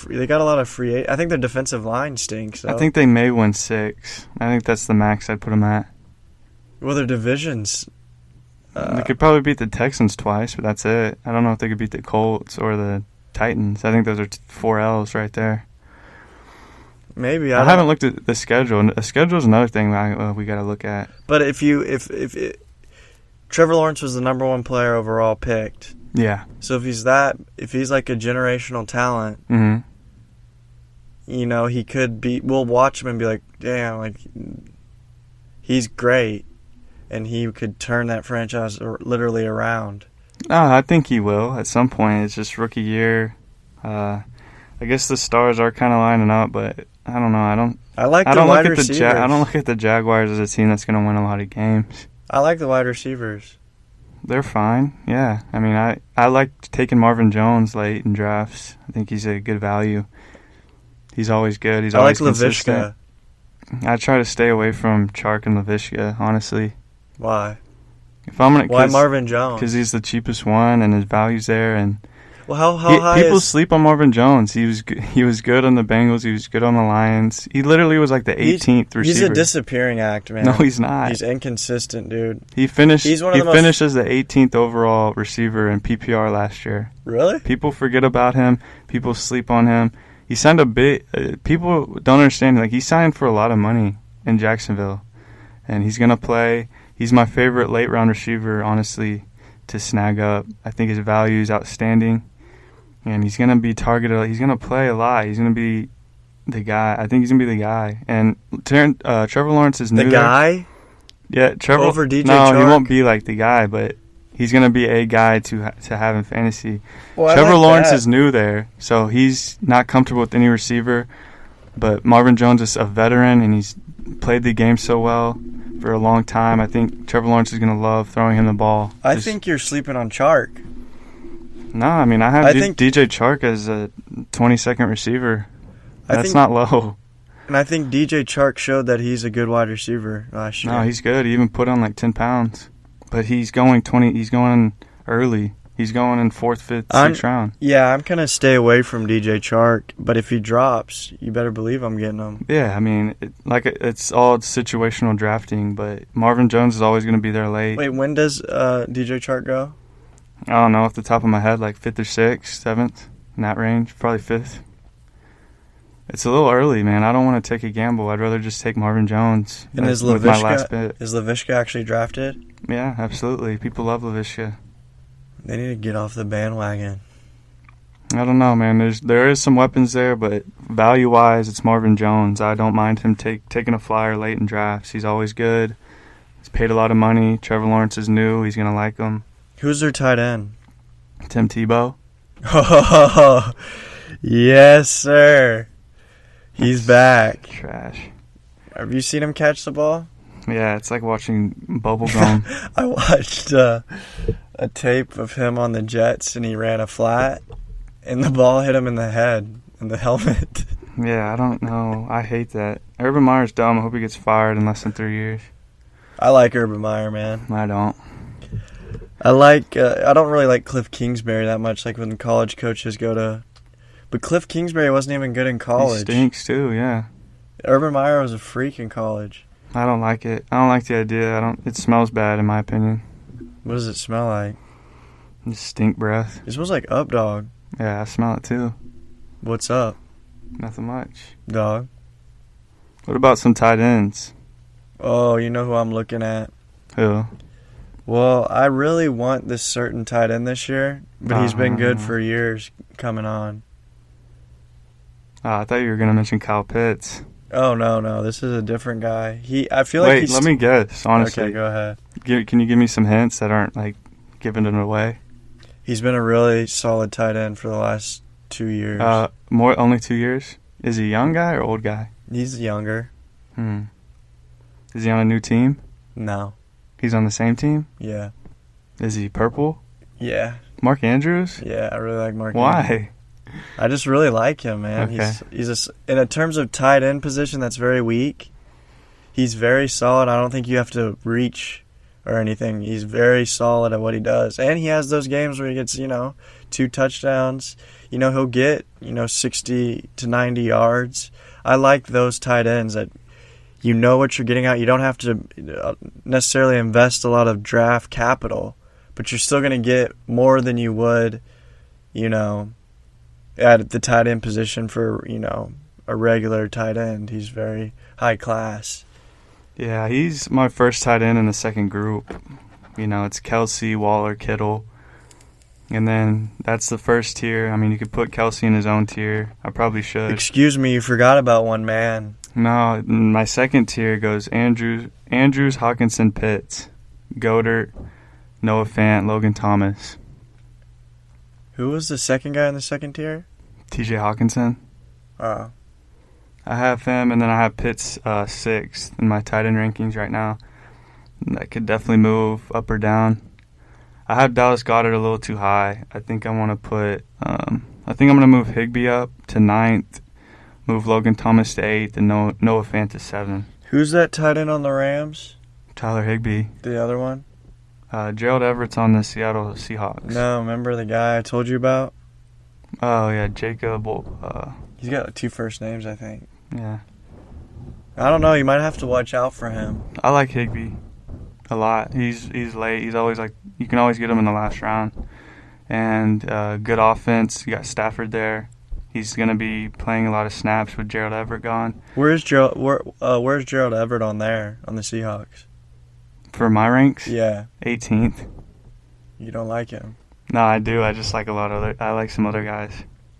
Speaker 3: free. I think their defensive line stinks. So.
Speaker 1: I think they may win 6. I think that's the max I'd put them at.
Speaker 3: Well, their divisions.
Speaker 1: They could probably beat the Texans twice, but that's it. I don't know if they could beat the Colts or the Titans. I think those are 4 L's right there.
Speaker 3: Maybe
Speaker 1: I haven't looked at the schedule. The schedule is another thing we got to look at.
Speaker 3: But if Trevor Lawrence was the number 1 player overall picked.
Speaker 1: Yeah.
Speaker 3: So if he's like a generational talent, he could be. We'll watch him and be like, damn, like he's great. and he could turn that franchise literally around.
Speaker 1: I think he will at some point. It's just rookie year. I guess the stars are kind of lining up, but I don't know.
Speaker 3: I like the wide receivers.
Speaker 1: I don't look at the Jaguars as a team that's going to win a lot of games.
Speaker 3: I like the wide receivers.
Speaker 1: They're fine, yeah. I mean, I like taking Marvin Jones late in drafts. I think he's a good value. He's always good. He's always consistent.
Speaker 3: Laviska.
Speaker 1: I try to stay away from Chark and Laviska, honestly.
Speaker 3: Why?
Speaker 1: Why
Speaker 3: Marvin Jones?
Speaker 1: Because he's the cheapest one and his value's there. And
Speaker 3: well, how high
Speaker 1: people sleep on Marvin Jones. He was good on the Bengals. He was good on the Lions. He literally was like the 18th receiver.
Speaker 3: He's a disappearing act, man.
Speaker 1: No, he's not.
Speaker 3: He's inconsistent, dude.
Speaker 1: He finished as the 18th overall receiver in PPR last year.
Speaker 3: Really?
Speaker 1: People forget about him. People sleep on him. He signed a big. People don't understand. Like, he signed for a lot of money in Jacksonville, and he's gonna play. He's my favorite late round receiver, honestly, to snag up. I think his value is outstanding, and he's gonna be targeted. He's gonna play a lot. He's gonna be the guy. I think he's gonna be the guy. And Trevor Lawrence is new.
Speaker 3: The guy?
Speaker 1: Yeah, Trevor.
Speaker 3: Over DJ
Speaker 1: No,
Speaker 3: Chark?
Speaker 1: He won't be like the guy, but he's gonna be a guy to have in fantasy.
Speaker 3: Well,
Speaker 1: Trevor Lawrence is new there, so he's not comfortable with any receiver. But Marvin Jones is a veteran, and he's played the game so well for a long time. I think Trevor Lawrence is going to love throwing him the ball.
Speaker 3: I think you're sleeping on Chark.
Speaker 1: No, I mean, I have DJ Chark as a 22nd receiver. That's not low.
Speaker 3: And I think DJ Chark showed that he's a good wide receiver last year.
Speaker 1: No, he's good. He even put on like 10 pounds. But he's going early. He's going in 4th, 5th, 6th round.
Speaker 3: Yeah, I'm going to stay away from DJ Chark, but if he drops, you better believe I'm getting him.
Speaker 1: Yeah, I mean, it's all situational drafting, but Marvin Jones is always going to be there late.
Speaker 3: Wait, when does DJ Chark go?
Speaker 1: I don't know off the top of my head, like 5th or 6th, 7th, in that range, probably 5th. It's a little early, man. I don't want to take a gamble. I'd rather just take Marvin Jones.
Speaker 3: And is Laviska actually drafted?
Speaker 1: Yeah, absolutely. People love Laviska.
Speaker 3: They need to get off the bandwagon.
Speaker 1: I don't know, man. There is some weapons there, but value-wise, it's Marvin Jones. I don't mind him taking a flyer late in drafts. He's always good. He's paid a lot of money. Trevor Lawrence is new. He's going to like him.
Speaker 3: Who's their tight end?
Speaker 1: Tim Tebow.
Speaker 3: Oh, yes, sir. He's back.
Speaker 1: Trash.
Speaker 3: Have you seen him catch the ball?
Speaker 1: Yeah, it's like watching bubblegum.
Speaker 3: I watched a tape of him on the Jets, and he ran a flat, and the ball hit him in the head, in the helmet.
Speaker 1: Yeah, I don't know. I hate that. Urban Meyer's dumb. I hope he gets fired in less than 3 years.
Speaker 3: I like Urban Meyer, man.
Speaker 1: I don't.
Speaker 3: I don't really like Cliff Kingsbury that much, like when college coaches go to... But Cliff Kingsbury wasn't even good in college.
Speaker 1: He stinks, too, yeah.
Speaker 3: Urban Meyer was a freak in college.
Speaker 1: I don't like it. I don't like the idea. It smells bad, in my opinion.
Speaker 3: What does it smell like?
Speaker 1: Just stink breath.
Speaker 3: It smells like Up Dog.
Speaker 1: Yeah, I smell it too.
Speaker 3: What's up?
Speaker 1: Nothing much.
Speaker 3: Dog.
Speaker 1: What about some tight ends?
Speaker 3: Oh, you know who I'm looking at?
Speaker 1: Who?
Speaker 3: Well, I really want this certain tight end this year, but he's been good for years coming on.
Speaker 1: I thought you were going to mention Kyle Pitts.
Speaker 3: Oh, no. This is a different guy. I feel like
Speaker 1: let me guess, honestly.
Speaker 3: Okay, go ahead.
Speaker 1: Can you give me some hints that aren't, like, giving it away?
Speaker 3: He's been a really solid tight end for the last 2 years.
Speaker 1: Only 2 years? Is he a young guy or old guy?
Speaker 3: He's younger.
Speaker 1: Is he on a new team?
Speaker 3: No.
Speaker 1: He's on the same team?
Speaker 3: Yeah.
Speaker 1: Is he purple?
Speaker 3: Yeah.
Speaker 1: Mark Andrews?
Speaker 3: Yeah, I really like Mark
Speaker 1: Why?
Speaker 3: Andrews. I just really like him, man.
Speaker 1: Okay.
Speaker 3: He's in terms of tight end position that's very weak. He's very solid. I don't think you have to reach or anything. He's very solid at what he does. And he has those games where he gets, 2 touchdowns. He'll get, 60 to 90 yards. I like those tight ends that you know what you're getting out. You don't have to necessarily invest a lot of draft capital, but you're still going to get more than you would, at the tight end position for, a regular tight end. He's very high class.
Speaker 1: Yeah, he's my first tight end in the second group. It's Kelsey, Waller, Kittle. And then that's the first tier. I mean, you could put Kelsey in his own tier. I probably should.
Speaker 3: Excuse me, you forgot about one man.
Speaker 1: No, my second tier goes Andrews, Hawkinson, Pitts. Goddard, Noah Fant, Logan Thomas.
Speaker 3: Who was the second guy in the second tier?
Speaker 1: TJ Hawkinson.
Speaker 3: Oh.
Speaker 1: I have him, and then I have Pitts 6th in my tight end rankings right now. That could definitely move up or down. I have Dallas Goedert a little too high. I think I want to put I think I'm going to move Higbee up to 9th, move Logan Thomas to 8th, and Noah Fant to 7th.
Speaker 3: Who's that tight end on the Rams?
Speaker 1: Tyler Higbee.
Speaker 3: The other one?
Speaker 1: Gerald Everett's on the Seattle Seahawks.
Speaker 3: No, remember the guy I told you about?
Speaker 1: Oh, yeah, Jacob.
Speaker 3: He's got like 2 first names, I think.
Speaker 1: Yeah.
Speaker 3: I don't know. You might have to watch out for him.
Speaker 1: I like Higbee a lot. He's late. He's always you can always get him in the last round. And good offense. You got Stafford there. He's going to be playing a lot of snaps with Gerald Everett gone.
Speaker 3: Where's Gerald Everett on there, on the Seahawks?
Speaker 1: For my ranks?
Speaker 3: Yeah.
Speaker 1: 18th.
Speaker 3: You don't like him?
Speaker 1: No, I do. I just like I like some other guys.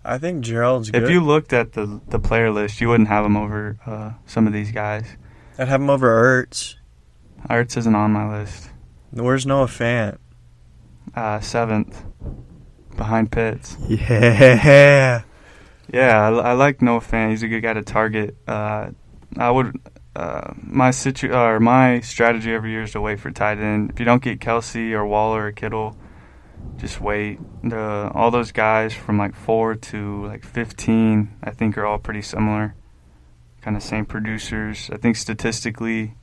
Speaker 3: I think Gerald's good.
Speaker 1: If you looked at the player list, you wouldn't have him over some of these guys.
Speaker 3: I'd have him over Ertz.
Speaker 1: Ertz isn't on my list.
Speaker 3: Where's Noah Fant?
Speaker 1: 7th. Behind Pitts.
Speaker 3: Yeah.
Speaker 1: Yeah, I like Noah Fant. He's a good guy to target. I would my strategy every year is to wait for tight end. If you don't get Kelsey or Waller or Kittle, just wait. All those guys from like 4 to like 15, I think are all pretty similar. Kind of same producers. I think statistically,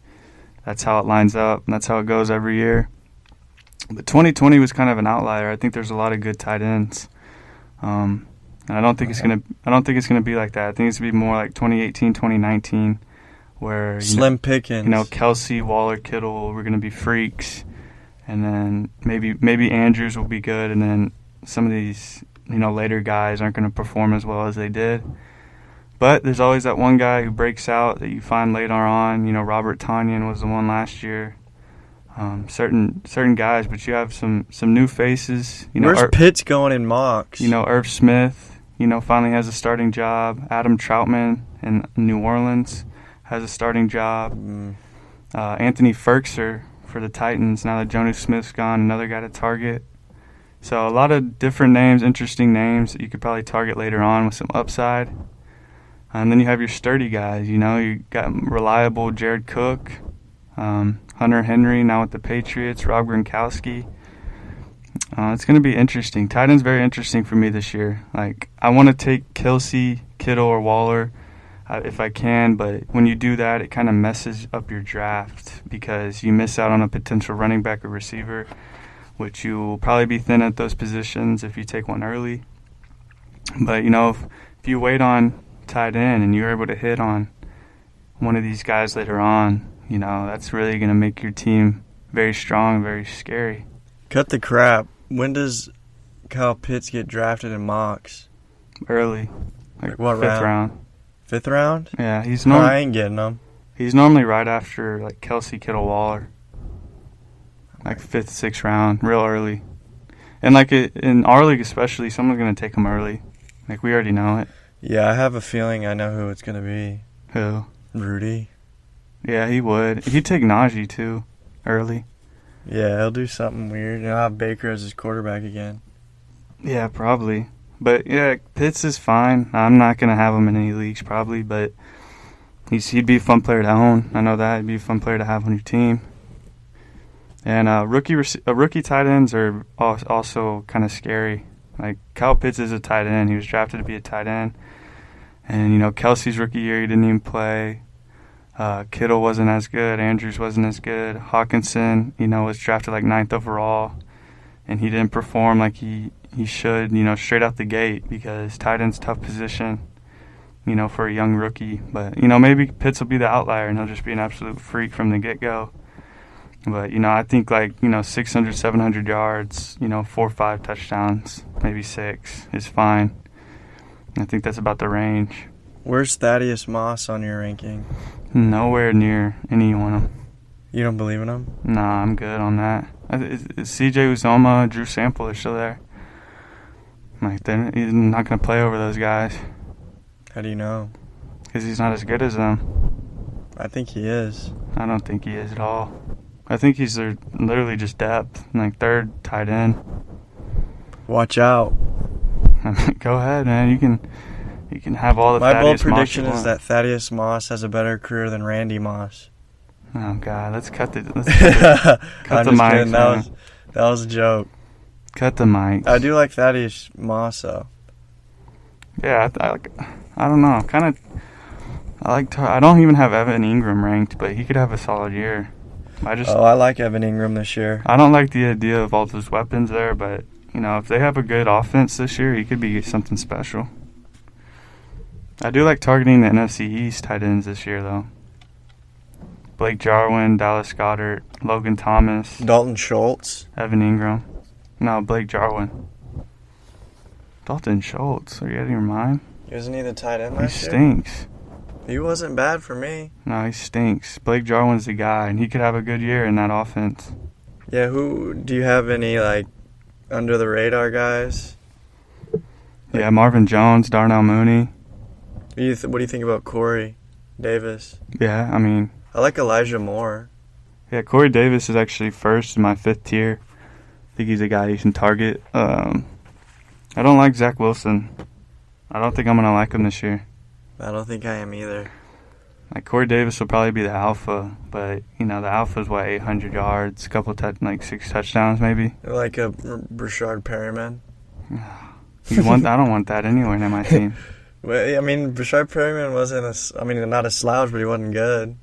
Speaker 1: that's how it lines up, and that's how it goes every year. But 2020 was kind of an outlier. I think there's a lot of good tight ends. And I don't think it's gonna be like that. I think it's gonna be more like 2018, 2019, where
Speaker 3: Slim pickings.
Speaker 1: Kelsey, Waller, Kittle were gonna be freaks, and then maybe Andrews will be good, and then some of these later guys aren't gonna perform as well as they did. But there's always that one guy who breaks out that you find later on. Robert Tonyan was the one last year. Certain guys, but you have some new faces.
Speaker 3: Where's Pitts going in mocks?
Speaker 1: Irv Smith. Finally has a starting job. Adam Troutman in New Orleans has a starting job. Anthony Ferkser for the Titans, now that Jonnu Smith's gone, another guy to target. So a lot of different names, interesting names that you could probably target later on with some upside. And then you have your sturdy guys. You got reliable Jared Cook, Hunter Henry now with the Patriots, Rob Gronkowski. It's going to be interesting. Tight end's very interesting for me this year. I want to take Kelsey, Kittle, or Waller if I can, but when you do that, it kind of messes up your draft because you miss out on a potential running back or receiver, which you will probably be thin at those positions if you take one early. But, if you wait on tight end and you're able to hit on one of these guys later on, that's really going to make your team very strong, very scary.
Speaker 3: Cut the crap. When does Kyle Pitts get drafted in mocks?
Speaker 1: Early.
Speaker 3: Like what
Speaker 1: fifth round?
Speaker 3: 5th round?
Speaker 1: Yeah, he's
Speaker 3: I ain't getting him.
Speaker 1: He's normally right after Kelsey, Kittle, Waller. 5th, 6th round, real early. And in our league especially, someone's going to take him early. We already know it.
Speaker 3: Yeah, I have a feeling I know who it's going to be.
Speaker 1: Who?
Speaker 3: Rudy.
Speaker 1: Yeah, he would. He'd take Najee too, early.
Speaker 3: Yeah, he'll do something weird. He'll have Baker as his quarterback again.
Speaker 1: Yeah, probably. But, yeah, Pitts is fine. I'm not going to have him in any leagues probably, but he'd be a fun player to own. I know that. He'd be a fun player to have on your team. And rookie tight ends are also kind of scary. Kyle Pitts is a tight end. He was drafted to be a tight end. And, Kelsey's rookie year, he didn't even play. Kittle wasn't as good. Andrews wasn't as good. Hawkinson, was drafted 9th overall. And he didn't perform like he should, straight out the gate because tight end's a tough position, for a young rookie. But, maybe Pitts will be the outlier and he'll just be an absolute freak from the get-go. But, I think 600, 700 yards, 4 or 5 touchdowns, maybe 6 is fine. I think that's about the range.
Speaker 3: Where's Thaddeus Moss on your ranking?
Speaker 1: Nowhere near any one of them.
Speaker 3: You don't believe in him?
Speaker 1: Nah, I'm good on that. CJ Uzoma, Drew Sample are still there. He's not going to play over those guys.
Speaker 3: How do you know?
Speaker 1: Because he's not as good as them.
Speaker 3: I think he is.
Speaker 1: I don't think he is at all. I think he's their literally just depth, like third tight end.
Speaker 3: Watch out.
Speaker 1: Go ahead, man. You can have all the
Speaker 3: My bold
Speaker 1: Thaddeus Moss
Speaker 3: prediction
Speaker 1: you
Speaker 3: is
Speaker 1: want.
Speaker 3: that Thaddeus Moss has a better career than Randy Moss.
Speaker 1: Oh God, let's cut the
Speaker 3: I'm
Speaker 1: the
Speaker 3: just
Speaker 1: mics,
Speaker 3: kidding.
Speaker 1: man.
Speaker 3: That was a joke.
Speaker 1: Cut the mics.
Speaker 3: I do like Thaddeus Moss though.
Speaker 1: Yeah, I don't know. I don't even have Evan Ingram ranked, but he could have a solid year.
Speaker 3: I like Evan Ingram this year.
Speaker 1: I don't like the idea of all those weapons there, but if they have a good offense this year, he could be something special. I do like targeting the NFC East tight ends this year, though. Blake Jarwin, Dallas Goedert, Logan Thomas,
Speaker 3: Dalton Schultz.
Speaker 1: Evan Ingram. No, Blake Jarwin. Dalton Schultz. Are you out of your mind?
Speaker 3: Isn't he the tight end
Speaker 1: He
Speaker 3: last year?
Speaker 1: stinks.
Speaker 3: He wasn't bad for me.
Speaker 1: No, he stinks. Blake Jarwin's the guy, and he could have a good year in that offense.
Speaker 3: Yeah, who do you have any under the radar guys?
Speaker 1: Yeah, Marvin Jones, Darnell Mooney.
Speaker 3: What do you think about Corey Davis?
Speaker 1: Yeah, I mean,
Speaker 3: I like Elijah Moore.
Speaker 1: yeah, Corey Davis is actually first in my fifth tier. I think he's a guy you can target. I don't like Zach Wilson. I don't think I'm going to like him this year.
Speaker 3: I don't think I am either.
Speaker 1: Like, Corey Davis will probably be the alpha, but, the alpha's, 800 yards, 6 touchdowns maybe?
Speaker 3: Like a Brashard Perryman.
Speaker 1: I don't want that anywhere near my team.
Speaker 3: Well, I mean, Brashard Perryman wasn't not a slouch, but he wasn't good.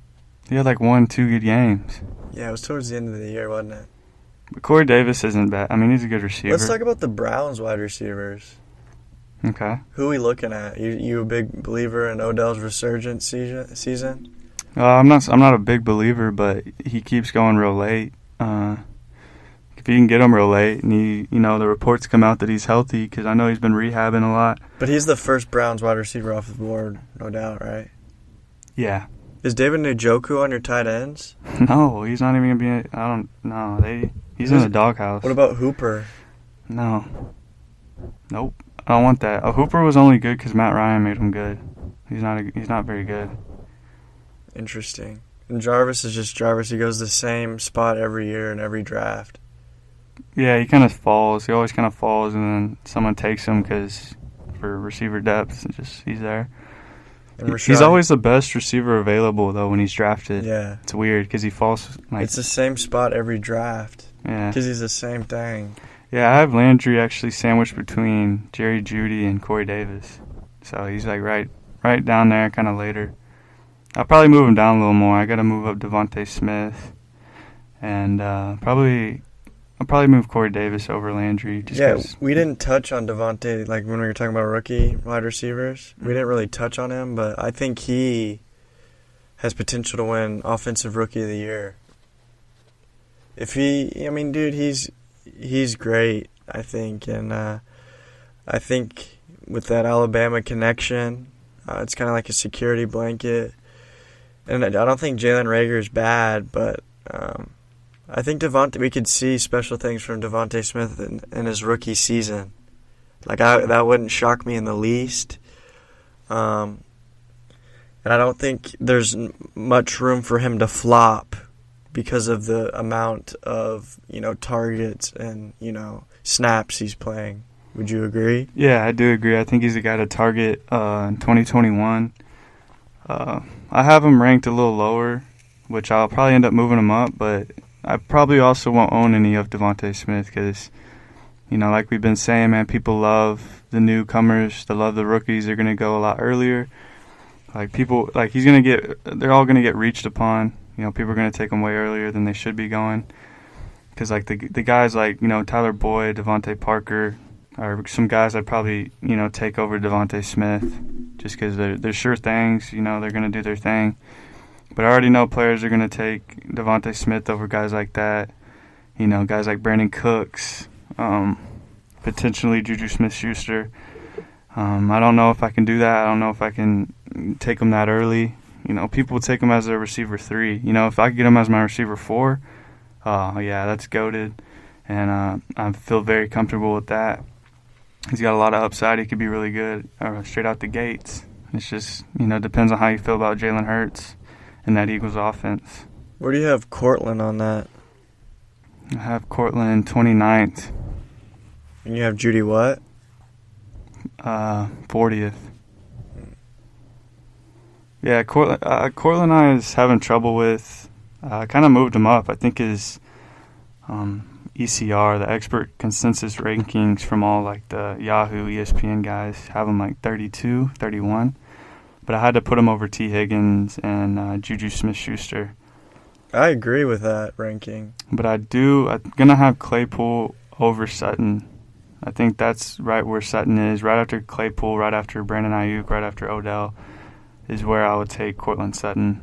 Speaker 1: He had, 1-2 good games.
Speaker 3: Yeah, it was towards the end of the year, wasn't it?
Speaker 1: But Corey Davis isn't bad. I mean, he's a good receiver.
Speaker 3: Let's talk about the Browns wide receivers.
Speaker 1: Okay.
Speaker 3: Who are we looking at? You a big believer in Odell's resurgence season?
Speaker 1: I'm not a big believer, but he keeps going real late. If you can get him real late, and the reports come out that he's healthy, because I know he's been rehabbing a lot.
Speaker 3: But he's the first Browns wide receiver off the board, no doubt, right?
Speaker 1: Yeah.
Speaker 3: Is David Njoku on your tight ends?
Speaker 1: No, he's not even gonna be. I don't know. He's in the doghouse.
Speaker 3: What about Hooper?
Speaker 1: No. Nope. I don't want that. Hooper was only good because Matt Ryan made him good. He's not very good.
Speaker 3: Interesting. And Jarvis is just Jarvis. He goes the same spot every year in every draft.
Speaker 1: Yeah, he kind of falls. He always kind of falls, and then someone takes him because for receiver depth, he's there.
Speaker 3: And
Speaker 1: He's always the best receiver available, though, when he's drafted.
Speaker 3: Yeah.
Speaker 1: It's weird because he falls.
Speaker 3: It's the same spot every draft.
Speaker 1: Yeah.
Speaker 3: Because he's the same thing.
Speaker 1: Yeah, I have Landry actually sandwiched between Jerry Jeudy and Corey Davis. So he's right down there, kind of later. I'll probably move him down a little more. I got to move up Devontae Smith. And I'll probably move Corey Davis over Landry.
Speaker 3: We didn't touch on Devontae, when we were talking about rookie wide receivers. We didn't really touch on him, but I think he has potential to win Offensive Rookie of the Year. He's great, I think. And I think with that Alabama connection, it's kind of like a security blanket. And I don't think Jalen Reagor's bad, but I think we could see special things from Devontae Smith in his rookie season. That wouldn't shock me in the least. And I don't think there's much room for him to flop because of the amount of, targets and, snaps he's playing. Would you agree?
Speaker 1: Yeah, I do agree. I think he's a guy to target in 2021. I have him ranked a little lower, which I'll probably end up moving him up, but I probably also won't own any of Devontae Smith because, like we've been saying, man, people love the newcomers. They love the rookies. They're going to go a lot earlier. They're all going to get reached upon. People are going to take them way earlier than they should be going. Because, the guys Tyler Boyd, Devontae Parker, are some guys I'd probably, take over Devontae Smith just because they're sure things. They're going to do their thing. But I already know players are going to take Devontae Smith over guys like that. Guys like Brandon Cooks, potentially Juju Smith-Schuster. I don't know if I can do that. I don't know if I can take him that early. People take him as a receiver 3. If I could get him as my receiver 4, yeah, that's goated. And I feel very comfortable with that. He's got a lot of upside. He could be really good straight out the gates. It's just, depends on how you feel about Jalen Hurts and that Eagles offense.
Speaker 3: Where do you have Cortland on that
Speaker 1: I have Cortland 29th,
Speaker 3: And you have Judy what?
Speaker 1: 40th. Yeah, Cortland I was having trouble with. I kind of moved him up. I think his ECR, the expert consensus rankings from all like the Yahoo, ESPN guys, have him like 32, 31. But I had to put him over T. Higgins and Juju Smith-Schuster.
Speaker 3: I agree with that ranking.
Speaker 1: But I'm going to have Claypool over Sutton. I think that's right where Sutton is. Right after Claypool, right after Brandon Ayuk, right after Odell is where I would take Cortland Sutton.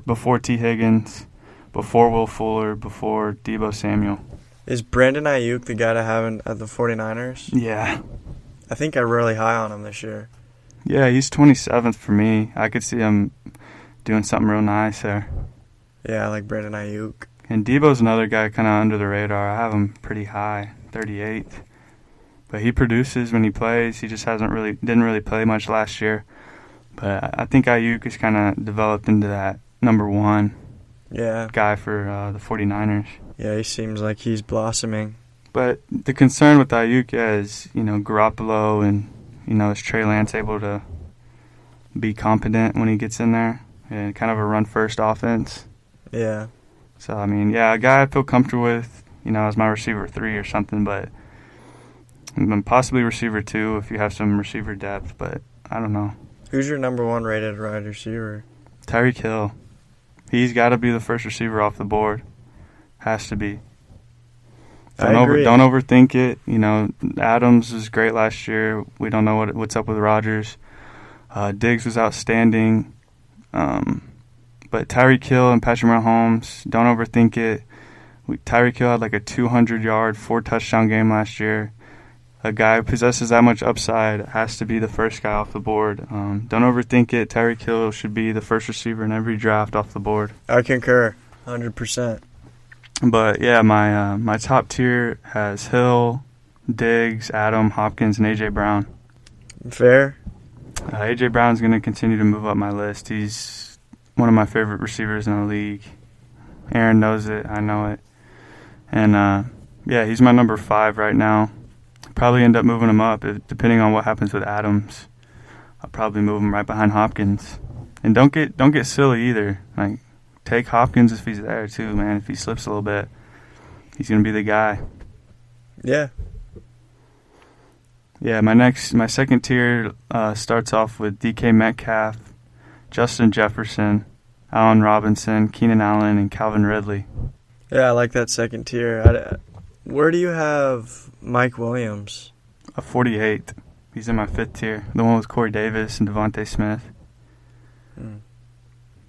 Speaker 1: Before T. Higgins, before Will Fuller, before Deebo Samuel.
Speaker 3: Is Brandon Ayuk the guy to have at the 49ers?
Speaker 1: Yeah.
Speaker 3: I think I'm really high on him this year.
Speaker 1: Yeah, he's 27th for me. I could see him doing something real nice there.
Speaker 3: Yeah, I like Brandon Ayuk.
Speaker 1: And Deebo's another guy kind of under the radar. I have him pretty high, 38th. But he produces when he plays. He just didn't really play much last year. But I think Ayuk has kind of developed into that number one guy for the 49ers.
Speaker 3: Yeah, he seems like he's blossoming.
Speaker 1: But the concern with Ayuk is, Garoppolo and, is Trey Lance able to be competent when he gets in there? And kind of a run-first offense.
Speaker 3: Yeah.
Speaker 1: So, a guy I feel comfortable with, as my receiver 3 or something, but possibly receiver 2 if you have some receiver depth, but I don't know.
Speaker 3: Who's your number 1 rated wide receiver?
Speaker 1: Tyreek Hill. He's got to be the first receiver off the board. Has to be.
Speaker 3: I agree.
Speaker 1: Don't overthink it. Adams was great last year. We don't know what's up with Rodgers. Diggs was outstanding. But Tyreek Hill and Patrick Mahomes, don't overthink it. Tyreek Hill had like a 200-yard, 4-touchdown game last year. A guy who possesses that much upside has to be the first guy off the board. Don't overthink it. Tyreek Hill should be the first receiver in every draft off the board.
Speaker 3: I concur, 100%.
Speaker 1: But yeah, my top tier has Hill, Diggs, Adam, Hopkins, and A.J. Brown.
Speaker 3: Fair.
Speaker 1: A.J. Brown's going to continue to move up my list. He's one of my favorite receivers in the league. Aaron knows it. I know it. And he's my number 5 right now. Probably end up moving him up depending on what happens with Adams. I'll probably move him right behind Hopkins. And don't get silly either. Like, take Hopkins if he's there too, man. If he slips a little bit, he's gonna be the guy.
Speaker 3: Yeah.
Speaker 1: Yeah. My second tier starts off with DK Metcalf, Justin Jefferson, Allen Robinson, Keenan Allen, and Calvin Ridley.
Speaker 3: Yeah, I like that second tier. Where do you have Mike Williams?
Speaker 1: 48th. He's in my 5th tier. The one with Corey Davis and Devontae Smith.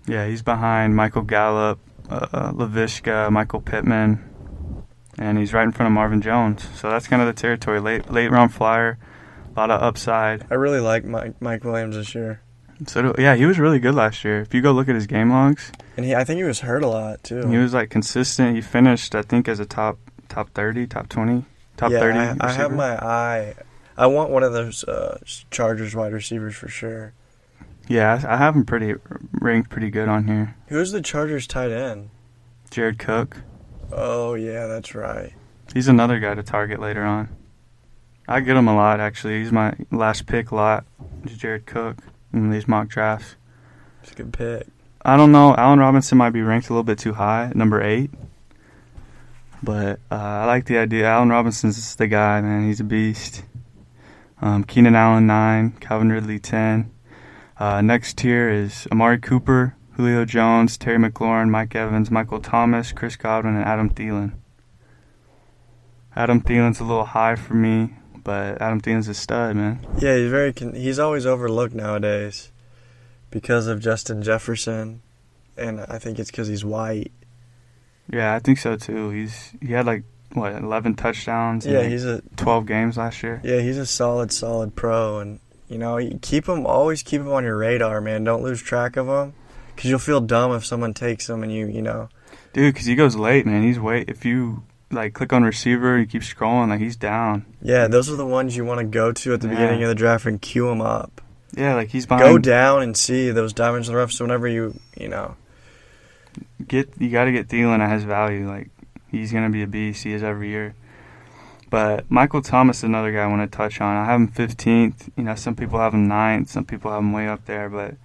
Speaker 1: Yeah, he's behind Michael Gallup, Laviska, Michael Pittman, and he's right in front of Marvin Jones. So that's kind of the territory. Late round flyer, a lot of upside.
Speaker 3: I really like Mike Williams this year.
Speaker 1: So he was really good last year. If you go look at his game logs,
Speaker 3: and I think he was hurt a lot too.
Speaker 1: He was like consistent. He finished, I think, as a top 30, top 20, top 30.
Speaker 3: I have my eye. I want one of those Chargers wide receivers for sure.
Speaker 1: Yeah, I have him ranked pretty good on here.
Speaker 3: Who's the Chargers tight end?
Speaker 1: Jared Cook.
Speaker 3: Oh yeah, that's right.
Speaker 1: He's another guy to target later on. I get him a lot actually. He's my last pick a lot. Is Jared Cook in these mock drafts.
Speaker 3: It's a good pick.
Speaker 1: I don't know. Allen Robinson might be ranked a little bit too high, number 8. But I like the idea. Allen Robinson's the guy, man. He's a beast. Keenan Allen 9, Calvin Ridley 10. Next tier is Amari Cooper, Julio Jones, Terry McLaurin, Mike Evans, Michael Thomas, Chris Godwin, and Adam Thielen. Adam Thielen's a little high for me, but Adam Thielen's a stud, man.
Speaker 3: Yeah, he's always overlooked nowadays because of Justin Jefferson, and I think it's because he's white.
Speaker 1: Yeah, I think so too. He had 11 touchdowns in 12 games last year.
Speaker 3: Yeah, he's a solid pro, and you always keep him on your radar, man. Don't lose track of him, because you'll feel dumb if someone takes him and you know.
Speaker 1: Dude, because he goes late, man. If you click on receiver and you keep scrolling, he's down.
Speaker 3: Yeah, those are the ones you want to go to at the beginning of the draft and queue him up.
Speaker 1: Yeah, he's behind.
Speaker 3: Go down and see those diamonds in the rough. So whenever you know.
Speaker 1: You got to get Thielen at his value. He's going to be a beast. He is every year. But Michael Thomas is another guy I want to touch on. I have him 15th. You know, some people have him 9th. Some people have him way up there. But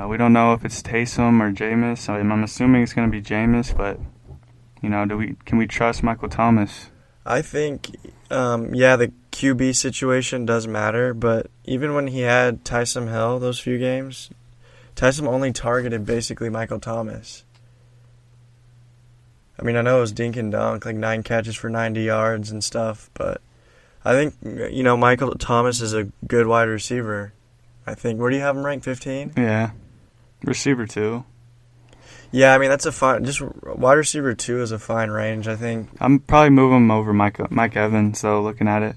Speaker 1: we don't know if it's Taysom or Jameis. I'm assuming it's going to be Jameis. But, you know, can we trust Michael Thomas?
Speaker 3: I think, the QB situation does matter. But even when he had Taysom Hill those few games, Taysom only targeted basically Michael Thomas. I mean, I know it was dink and dunk, like 9 catches for 90 yards and stuff, but I think, you know, Michael Thomas is a good wide receiver. I think, where do you have him ranked, 15?
Speaker 1: Yeah. Receiver 2.
Speaker 3: Yeah, I mean, that's a fine, just wide receiver 2 is a fine range, I think.
Speaker 1: I'm probably moving him over Mike Evans, though, looking at it.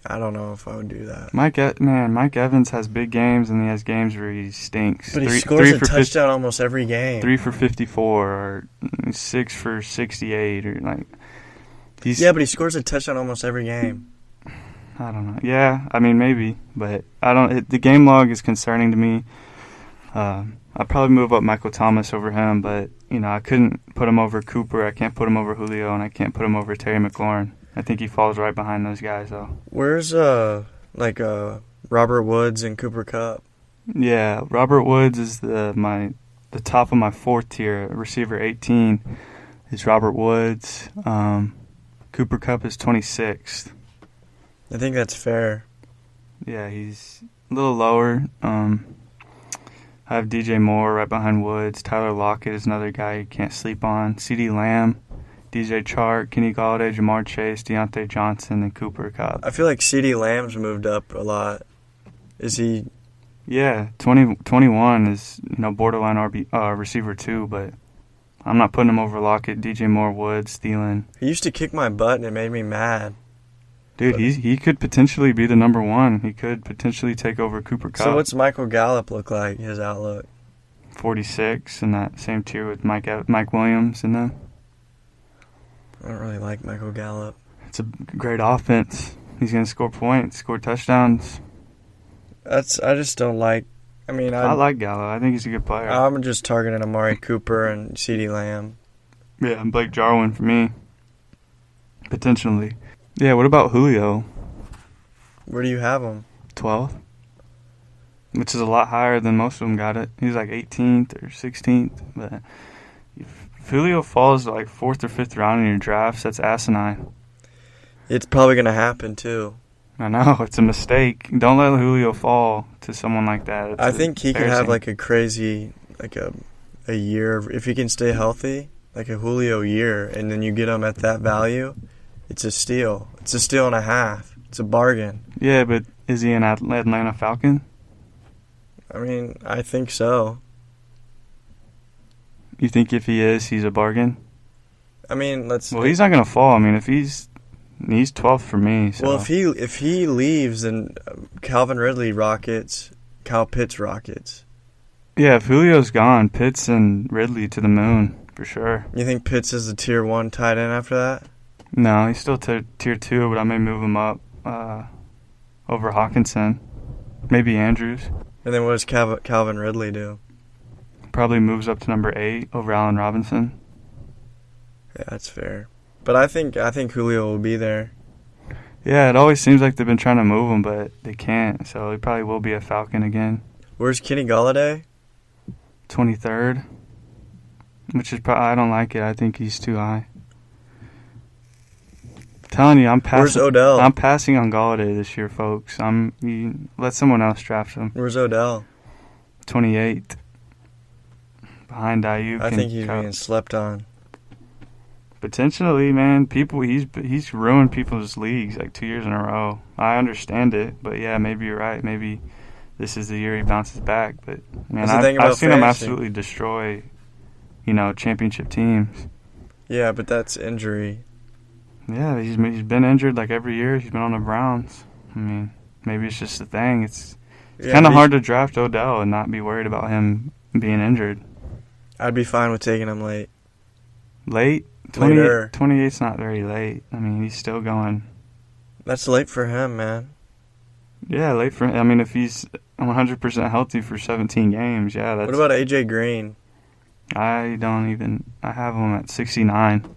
Speaker 3: I don't know if I would do that.
Speaker 1: Mike Evans has big games, and he has games where he stinks.
Speaker 3: But he scores a touchdown almost every game.
Speaker 1: 3 for 54 or 6 for 68 or like.
Speaker 3: Yeah, but he scores a touchdown almost every game.
Speaker 1: I don't know. Yeah, I mean maybe, but I don't. The game log is concerning to me. I'd probably move up Michael Thomas over him, but you know I couldn't put him over Cooper. I can't put him over Julio, and I can't put him over Terry McLaurin. I think he falls right behind those guys, though.
Speaker 3: Where's Robert Woods and Cooper Kupp?
Speaker 1: Yeah, Robert Woods is the top of my 4th tier. Receiver 18 is Robert Woods. Cooper Kupp is 26th.
Speaker 3: I think that's fair.
Speaker 1: Yeah, he's a little lower. I have DJ Moore right behind Woods. Tyler Lockett is another guy you can't sleep on. CeeDee Lamb. DJ Chark, Kenny Golladay, Jamar Chase, Deontay Johnson, and Cooper Kupp.
Speaker 3: I feel like CeeDee Lamb's moved up a lot. Is he?
Speaker 1: Yeah, 21 is borderline receiver 2, but I'm not putting him over Lockett, DJ Moore, Woods, Thielen.
Speaker 3: He used to kick my butt and it made me mad.
Speaker 1: Dude, he could potentially be the number 1. He could potentially take over Cooper Kupp.
Speaker 3: So what's Michael Gallup look like? His outlook?
Speaker 1: 46 in that same tier with Mike Williams and them.
Speaker 3: I don't really like Michael Gallup.
Speaker 1: It's a great offense. He's going to score points, score touchdowns.
Speaker 3: I just don't like. I mean,
Speaker 1: I like Gallup. I think he's a good player.
Speaker 3: I'm just targeting Amari Cooper and CeeDee Lamb.
Speaker 1: Yeah, and Blake Jarwin for me. Potentially. Yeah, what about Julio?
Speaker 3: Where do you have him?
Speaker 1: 12th. Which is a lot higher than most of them got it. He's like 18th or 16th, but if Julio falls to like 4th or 5th round in your drafts, that's asinine.
Speaker 3: It's probably going to happen, too.
Speaker 1: I know, it's a mistake. Don't let Julio fall to someone like that.
Speaker 3: I think he could have like a crazy, like a year, if he can stay healthy, like a Julio year, and then you get him at that value, it's a steal. It's a steal and a half. It's a bargain.
Speaker 1: Yeah, but is he an Atlanta Falcon?
Speaker 3: I mean, I think so.
Speaker 1: You think if he is, he's a bargain?
Speaker 3: I mean,
Speaker 1: Well, he's not going to fall. I mean, if he's 12th for me. So.
Speaker 3: Well, if he leaves, then Calvin Ridley Rockets, Kyle Pitts Rockets.
Speaker 1: Yeah, if Julio's gone, Pitts and Ridley to the moon for sure.
Speaker 3: You think Pitts is a tier 1 tight end after that?
Speaker 1: No, he's still tier 2, but I may move him up over Hawkinson, maybe Andrews.
Speaker 3: And then what does Calvin Ridley do?
Speaker 1: Probably moves up to number 8 over Allen Robinson.
Speaker 3: Yeah, that's fair. But I think Julio will be there.
Speaker 1: Yeah, it always seems like they've been trying to move him, but they can't. So he probably will be a Falcon again.
Speaker 3: Where's Kenny Golladay?
Speaker 1: 23rd, which is probably, I don't like it. I think he's too high. I'm telling you, I'm passing.
Speaker 3: Where's Odell?
Speaker 1: I'm passing on Golladay this year, folks. Let someone else draft him.
Speaker 3: Where's Odell?
Speaker 1: 28th. Behind Ayuk.
Speaker 3: I think he's being slept on.
Speaker 1: Potentially, man. He's ruined people's leagues like 2 years in a row. I understand it, but yeah, maybe you're right. Maybe this is the year he bounces back. But man, I've seen him absolutely destroy, championship teams.
Speaker 3: Yeah, but that's injury.
Speaker 1: Yeah, he's been injured like every year. He's been on the Browns. I mean, maybe it's just a thing. It's kind of hard to draft Odell and not be worried about him being injured.
Speaker 3: I'd be fine with taking him late.
Speaker 1: Late? 28's not very late. I mean, he's still going.
Speaker 3: That's late for him, man.
Speaker 1: Yeah, late for him. I mean, if he's 100% healthy for 17 games, yeah.
Speaker 3: What about A.J. Green?
Speaker 1: I have him at 69,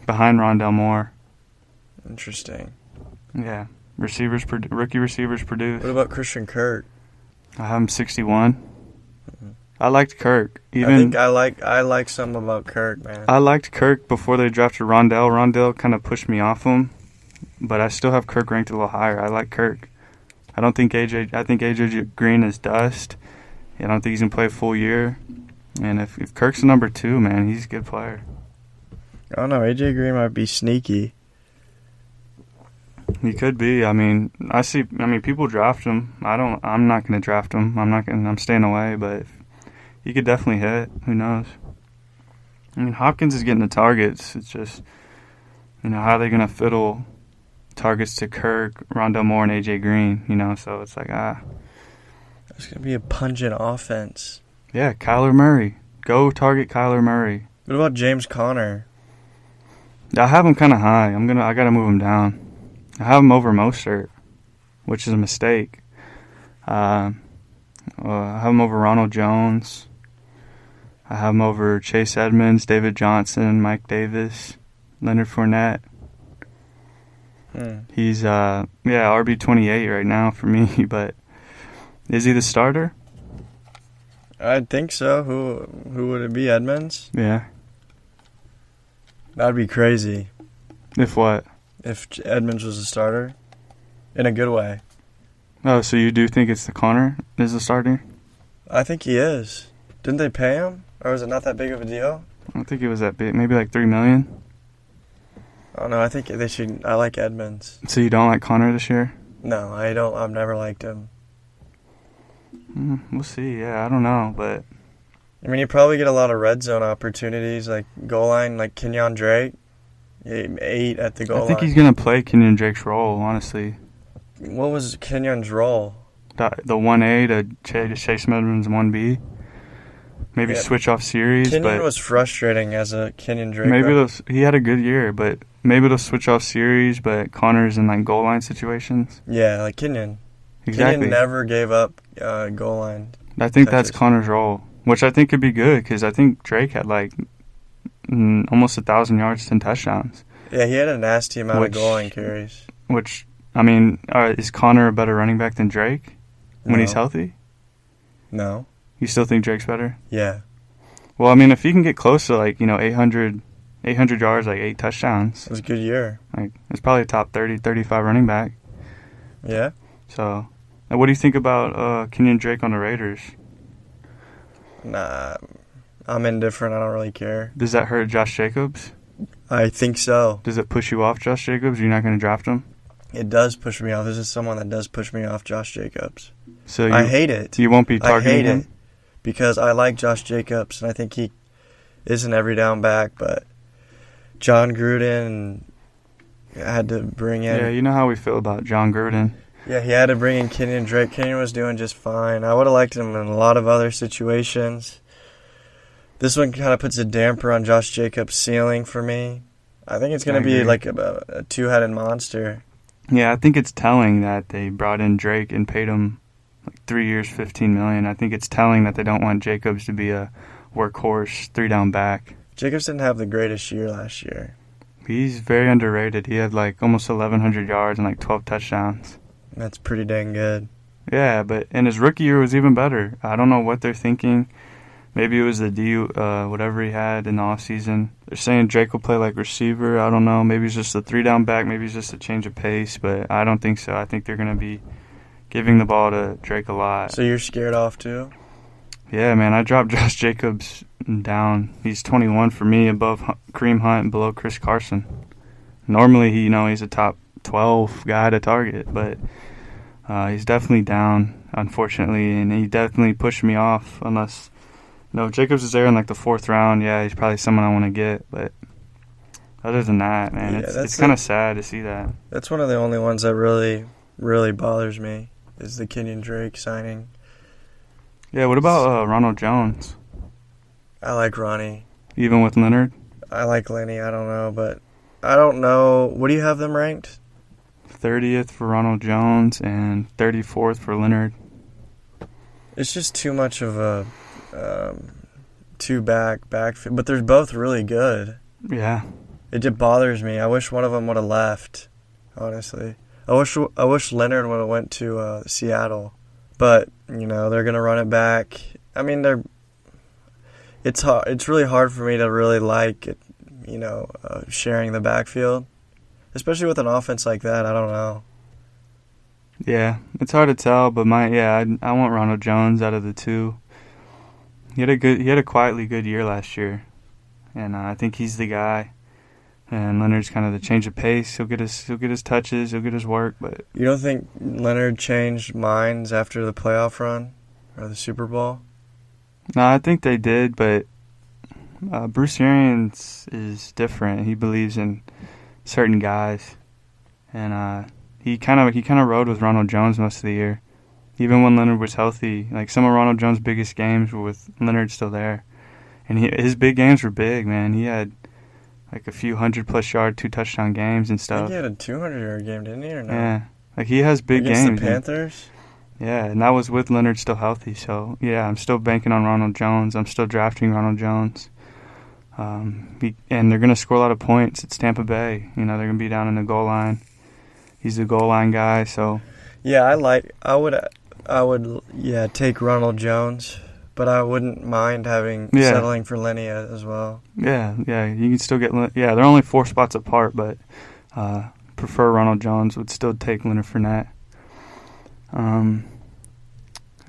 Speaker 1: behind Rondell Moore.
Speaker 3: Interesting.
Speaker 1: Yeah, rookie receivers produced.
Speaker 3: What about Christian Kirk?
Speaker 1: I have him 61. I liked Kirk.
Speaker 3: I think I like something about Kirk, man.
Speaker 1: I liked Kirk before they drafted Rondell. Rondell kind of pushed me off him, but I still have Kirk ranked a little higher. I like Kirk. I think AJ Green is dust. I don't think he's gonna play a full year. And if Kirk's the number 2, man, he's a good player.
Speaker 3: I don't know. AJ Green might be sneaky.
Speaker 1: He could be. I mean, people draft him. I'm not gonna draft him. I'm staying away. But he could definitely hit. Who knows? I mean, Hopkins is getting the targets. It's just, how are they gonna fiddle targets to Kirk, Rondell Moore, and AJ Green? So it's like
Speaker 3: It's gonna be a pungent offense.
Speaker 1: Yeah, Kyler Murray. Go target Kyler Murray.
Speaker 3: What about James Conner?
Speaker 1: I have him kind of high. I gotta move him down. I have him over Mostert, which is a mistake. I have him over Ronald Jones. I have him over Chase Edmonds, David Johnson, Mike Davis, Leonard Fournette. He's RB28 right now for me, but is he the starter?
Speaker 3: I think so. Who would it be? Edmonds?
Speaker 1: Yeah.
Speaker 3: That'd be crazy.
Speaker 1: If what?
Speaker 3: If Edmonds was a starter, in a good way.
Speaker 1: Oh, so you do think it's the Conner is the starter?
Speaker 3: I think he is. Didn't they pay him, or was it not that big of a deal?
Speaker 1: I don't think it was that big. Maybe like $3 million.
Speaker 3: Oh no, I think they should. I like Edmonds.
Speaker 1: So you don't like Conner this year?
Speaker 3: No, I don't. I've never liked him.
Speaker 1: We'll see. Yeah, I don't know, but
Speaker 3: I mean, you probably get a lot of red zone opportunities, like goal line, like Kenyon Drake. 8 at the goal line.
Speaker 1: I think he's gonna play Kenyon Drake's role. Honestly,
Speaker 3: what was Kenyon's role?
Speaker 1: The 1A to Chase Edmonds 1B. Maybe switch off series.
Speaker 3: Kenyon was frustrating as a Kenyon Drake.
Speaker 1: Maybe he had a good year, but maybe they'll switch off series. But Conner's in like goal line situations.
Speaker 3: Yeah, like Kenyon.
Speaker 1: Exactly.
Speaker 3: Kenyon never gave up goal line.
Speaker 1: I think that's Conner's role, which I think could be good because I think Drake had like almost 1,000 yards, 10 touchdowns.
Speaker 3: Yeah, he had a nasty amount of goal line carries.
Speaker 1: Which, I mean, is Conner a better running back than Drake when he's healthy?
Speaker 3: No.
Speaker 1: You still think Drake's better?
Speaker 3: Yeah.
Speaker 1: Well, I mean, if he can get close to 800 yards, like 8 touchdowns.
Speaker 3: It was a good year.
Speaker 1: Like it's probably a top 30, 35 running back.
Speaker 3: Yeah.
Speaker 1: So, what do you think about Kenyon Drake on the Raiders?
Speaker 3: Nah, I'm indifferent. I don't really care.
Speaker 1: Does that hurt Josh Jacobs?
Speaker 3: I think so.
Speaker 1: Does it push you off Josh Jacobs? You're not going to draft him?
Speaker 3: It does push me off. This is someone that does push me off Josh Jacobs.
Speaker 1: So
Speaker 3: I hate it.
Speaker 1: You won't be targeting him?
Speaker 3: I hate it because I like Josh Jacobs, and I think he is an every down back, but John Gruden had to bring in...
Speaker 1: Yeah, you know how we feel about John Gruden.
Speaker 3: Yeah, he had to bring in Kenyon Drake. Kenyon was doing just fine. I would have liked him in a lot of other situations. This one kind of puts a damper on Josh Jacobs' ceiling for me. I think it's going to be like a two-headed monster.
Speaker 1: Yeah, I think it's telling that they brought in Drake and paid him like 3 years, $15 million. I think it's telling that they don't want Jacobs to be a workhorse, 3-down back.
Speaker 3: Jacobs didn't have the greatest year last year.
Speaker 1: He's very underrated. He had like almost 1,100 yards and like 12 touchdowns.
Speaker 3: That's pretty dang good.
Speaker 1: Yeah, but in his rookie year was even better. I don't know what they're thinking. Maybe it was the whatever he had in the offseason. They're saying Drake will play like receiver. I don't know. Maybe it's just a 3-down back. Maybe it's just a change of pace, but I don't think so. I think they're going to be giving the ball to Drake a lot.
Speaker 3: So you're scared off too?
Speaker 1: Yeah, man. I dropped Josh Jacobs down. He's 21 for me, above Kareem Hunt and below Chris Carson. Normally, he's a top 12 guy to target, but he's definitely down, unfortunately, and he definitely pushed me off unless... No, if Jacobs is there in like the 4th round, yeah, he's probably someone I want to get. But other than that, man, it's kind of sad to see that.
Speaker 3: That's one of the only ones that really, really bothers me is the Kenyon Drake signing.
Speaker 1: Yeah, what about Ronald Jones?
Speaker 3: I like Ronnie.
Speaker 1: Even with Leonard?
Speaker 3: I like Lenny. I don't know, but I don't know. What do you have them ranked?
Speaker 1: 30th for Ronald Jones and 34th for Leonard.
Speaker 3: It's just too much of a two backfield, but they're both really good.
Speaker 1: Yeah.
Speaker 3: It just bothers me. I wish one of them would have left, honestly. I wish Leonard would have went to Seattle. But, they're going to run it back. I mean, it's hard. It's really hard for me to really like it, sharing the backfield, especially with an offense like that. I don't know.
Speaker 1: Yeah, it's hard to tell, but I want Ronald Jones out of the two. He had a quietly good year last year, and I think he's the guy. And Leonard's kind of the change of pace. He'll get his touches, he'll get his work, but
Speaker 3: you don't think Leonard changed minds after the playoff run or the Super Bowl?
Speaker 1: No, I think they did, but Bruce Arians is different. He believes in certain guys, and he kind of rode with Ronald Jones most of the year, even when Leonard was healthy. Like some of Ronald Jones' biggest games were with Leonard still there, and his big games were big. Man, he had like a few 100+ yard, 2-touchdown games and stuff.
Speaker 3: I think he had a 200-yard game, didn't he, or no?
Speaker 1: Yeah, like he has big
Speaker 3: against
Speaker 1: games.
Speaker 3: The Panthers?
Speaker 1: Yeah, and that was with Leonard still healthy. So, yeah, I'm still banking on Ronald Jones. I'm still drafting Ronald Jones. And they're going to score a lot of points. It's Tampa Bay. They're going to be down in the goal line. He's the goal line guy, so. Yeah,
Speaker 3: I would take Ronald Jones. But I wouldn't mind settling for Lenny as well.
Speaker 1: Yeah, you can still get. Yeah, they're only 4 spots apart, but prefer Ronald Jones. Would still take Leonard Fournette.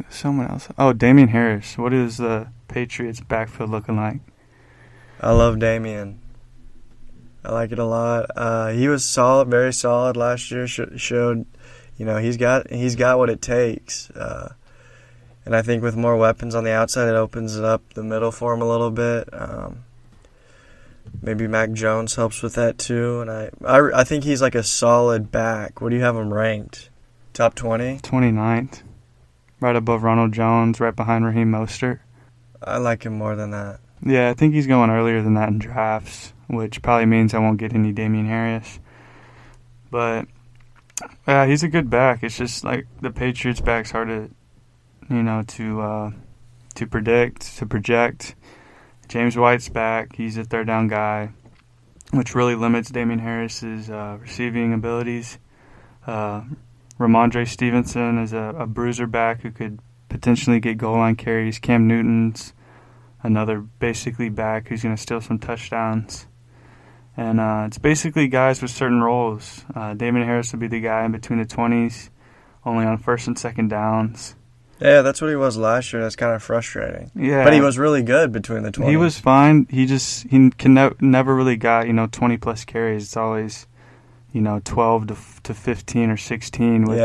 Speaker 1: Someone else. Oh, Damian Harris. What is the Patriots' backfield looking like?
Speaker 3: I love Damian. I like it a lot. He was solid, very solid last year. Showed, he's got what it takes. And I think with more weapons on the outside, it opens it up the middle for him a little bit. Maybe Mac Jones helps with that too. And I think he's like a solid back. What do you have him ranked? Top 20?
Speaker 1: 29th. Right above Ronald Jones, right behind Raheem Mostert.
Speaker 3: I like him more than that.
Speaker 1: Yeah, I think he's going earlier than that in drafts, which probably means I won't get any Damian Harris. But, he's a good back. It's just like the Patriots' back's hard to to predict, to project. James White's back. He's a third down guy, which really limits Damian Harris's receiving abilities. Ramondre Stevenson is a bruiser back who could potentially get goal line carries. Cam Newton's another basically back who's going to steal some touchdowns. And it's basically guys with certain roles. Damian Harris would be the guy in between the 20s, only on first and second downs.
Speaker 3: Yeah, that's what he was last year. That's kind of frustrating.
Speaker 1: Yeah,
Speaker 3: but he was really good between the 20s.
Speaker 1: He was fine. He never really got 20+ carries. It's always 12 to 15 or 16 with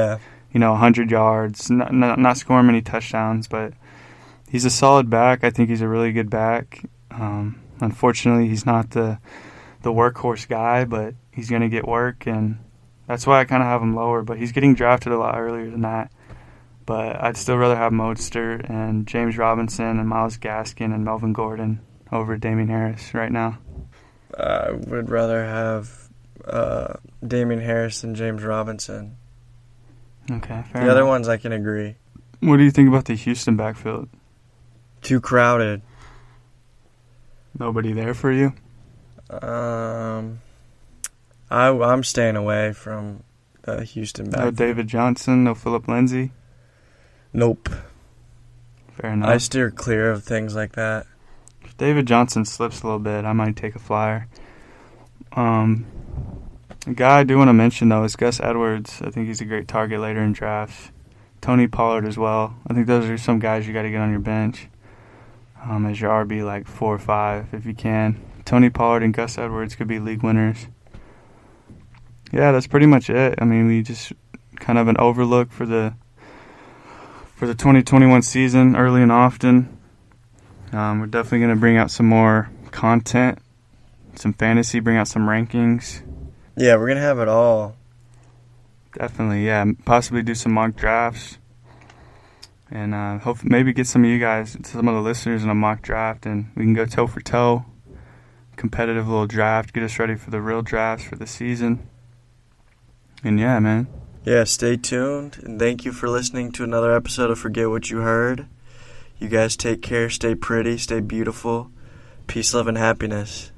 Speaker 1: 100 yards. Not scoring many touchdowns, but he's a solid back. I think he's a really good back. Unfortunately, he's not the workhorse guy, but he's going to get work, and that's why I kind of have him lower. But he's getting drafted a lot earlier than that. But I'd still rather have Mostert and James Robinson and Myles Gaskin and Melvin Gordon over Damian Harris right now.
Speaker 3: I would rather have Damian Harris than James Robinson.
Speaker 1: Okay, fair
Speaker 3: The other ones I can agree.
Speaker 1: What do you think about the Houston backfield?
Speaker 3: Too crowded.
Speaker 1: Nobody there for you?
Speaker 3: I'm staying away from the Houston backfield.
Speaker 1: No David Johnson, no Phillip Lindsay?
Speaker 3: Nope.
Speaker 1: Fair enough.
Speaker 3: I steer clear of things like that.
Speaker 1: If David Johnson slips a little bit, I might take a flyer. A guy I do want to mention, though, is Gus Edwards. I think he's a great target later in drafts. Tony Pollard as well. I think those are some guys you got to get on your bench as your RB, like 4 or 5 if you can. Tony Pollard and Gus Edwards could be league winners. Yeah, that's pretty much it. I mean, we just kind of an overlook for the 2021 season early and often. We're definitely going to bring out some more content, some fantasy, bring out some rankings.
Speaker 3: Yeah, we're going to have it all.
Speaker 1: Definitely, yeah. Possibly do some mock drafts. And hopefully maybe get some of you guys, some of the listeners in a mock draft, and we can go toe for toe. Competitive little draft, get us ready for the real drafts for the season. And yeah, man.
Speaker 3: Yeah, stay tuned, and thank you for listening to another episode of Forget What You Heard. You guys take care. Stay pretty. Stay beautiful. Peace, love, and happiness.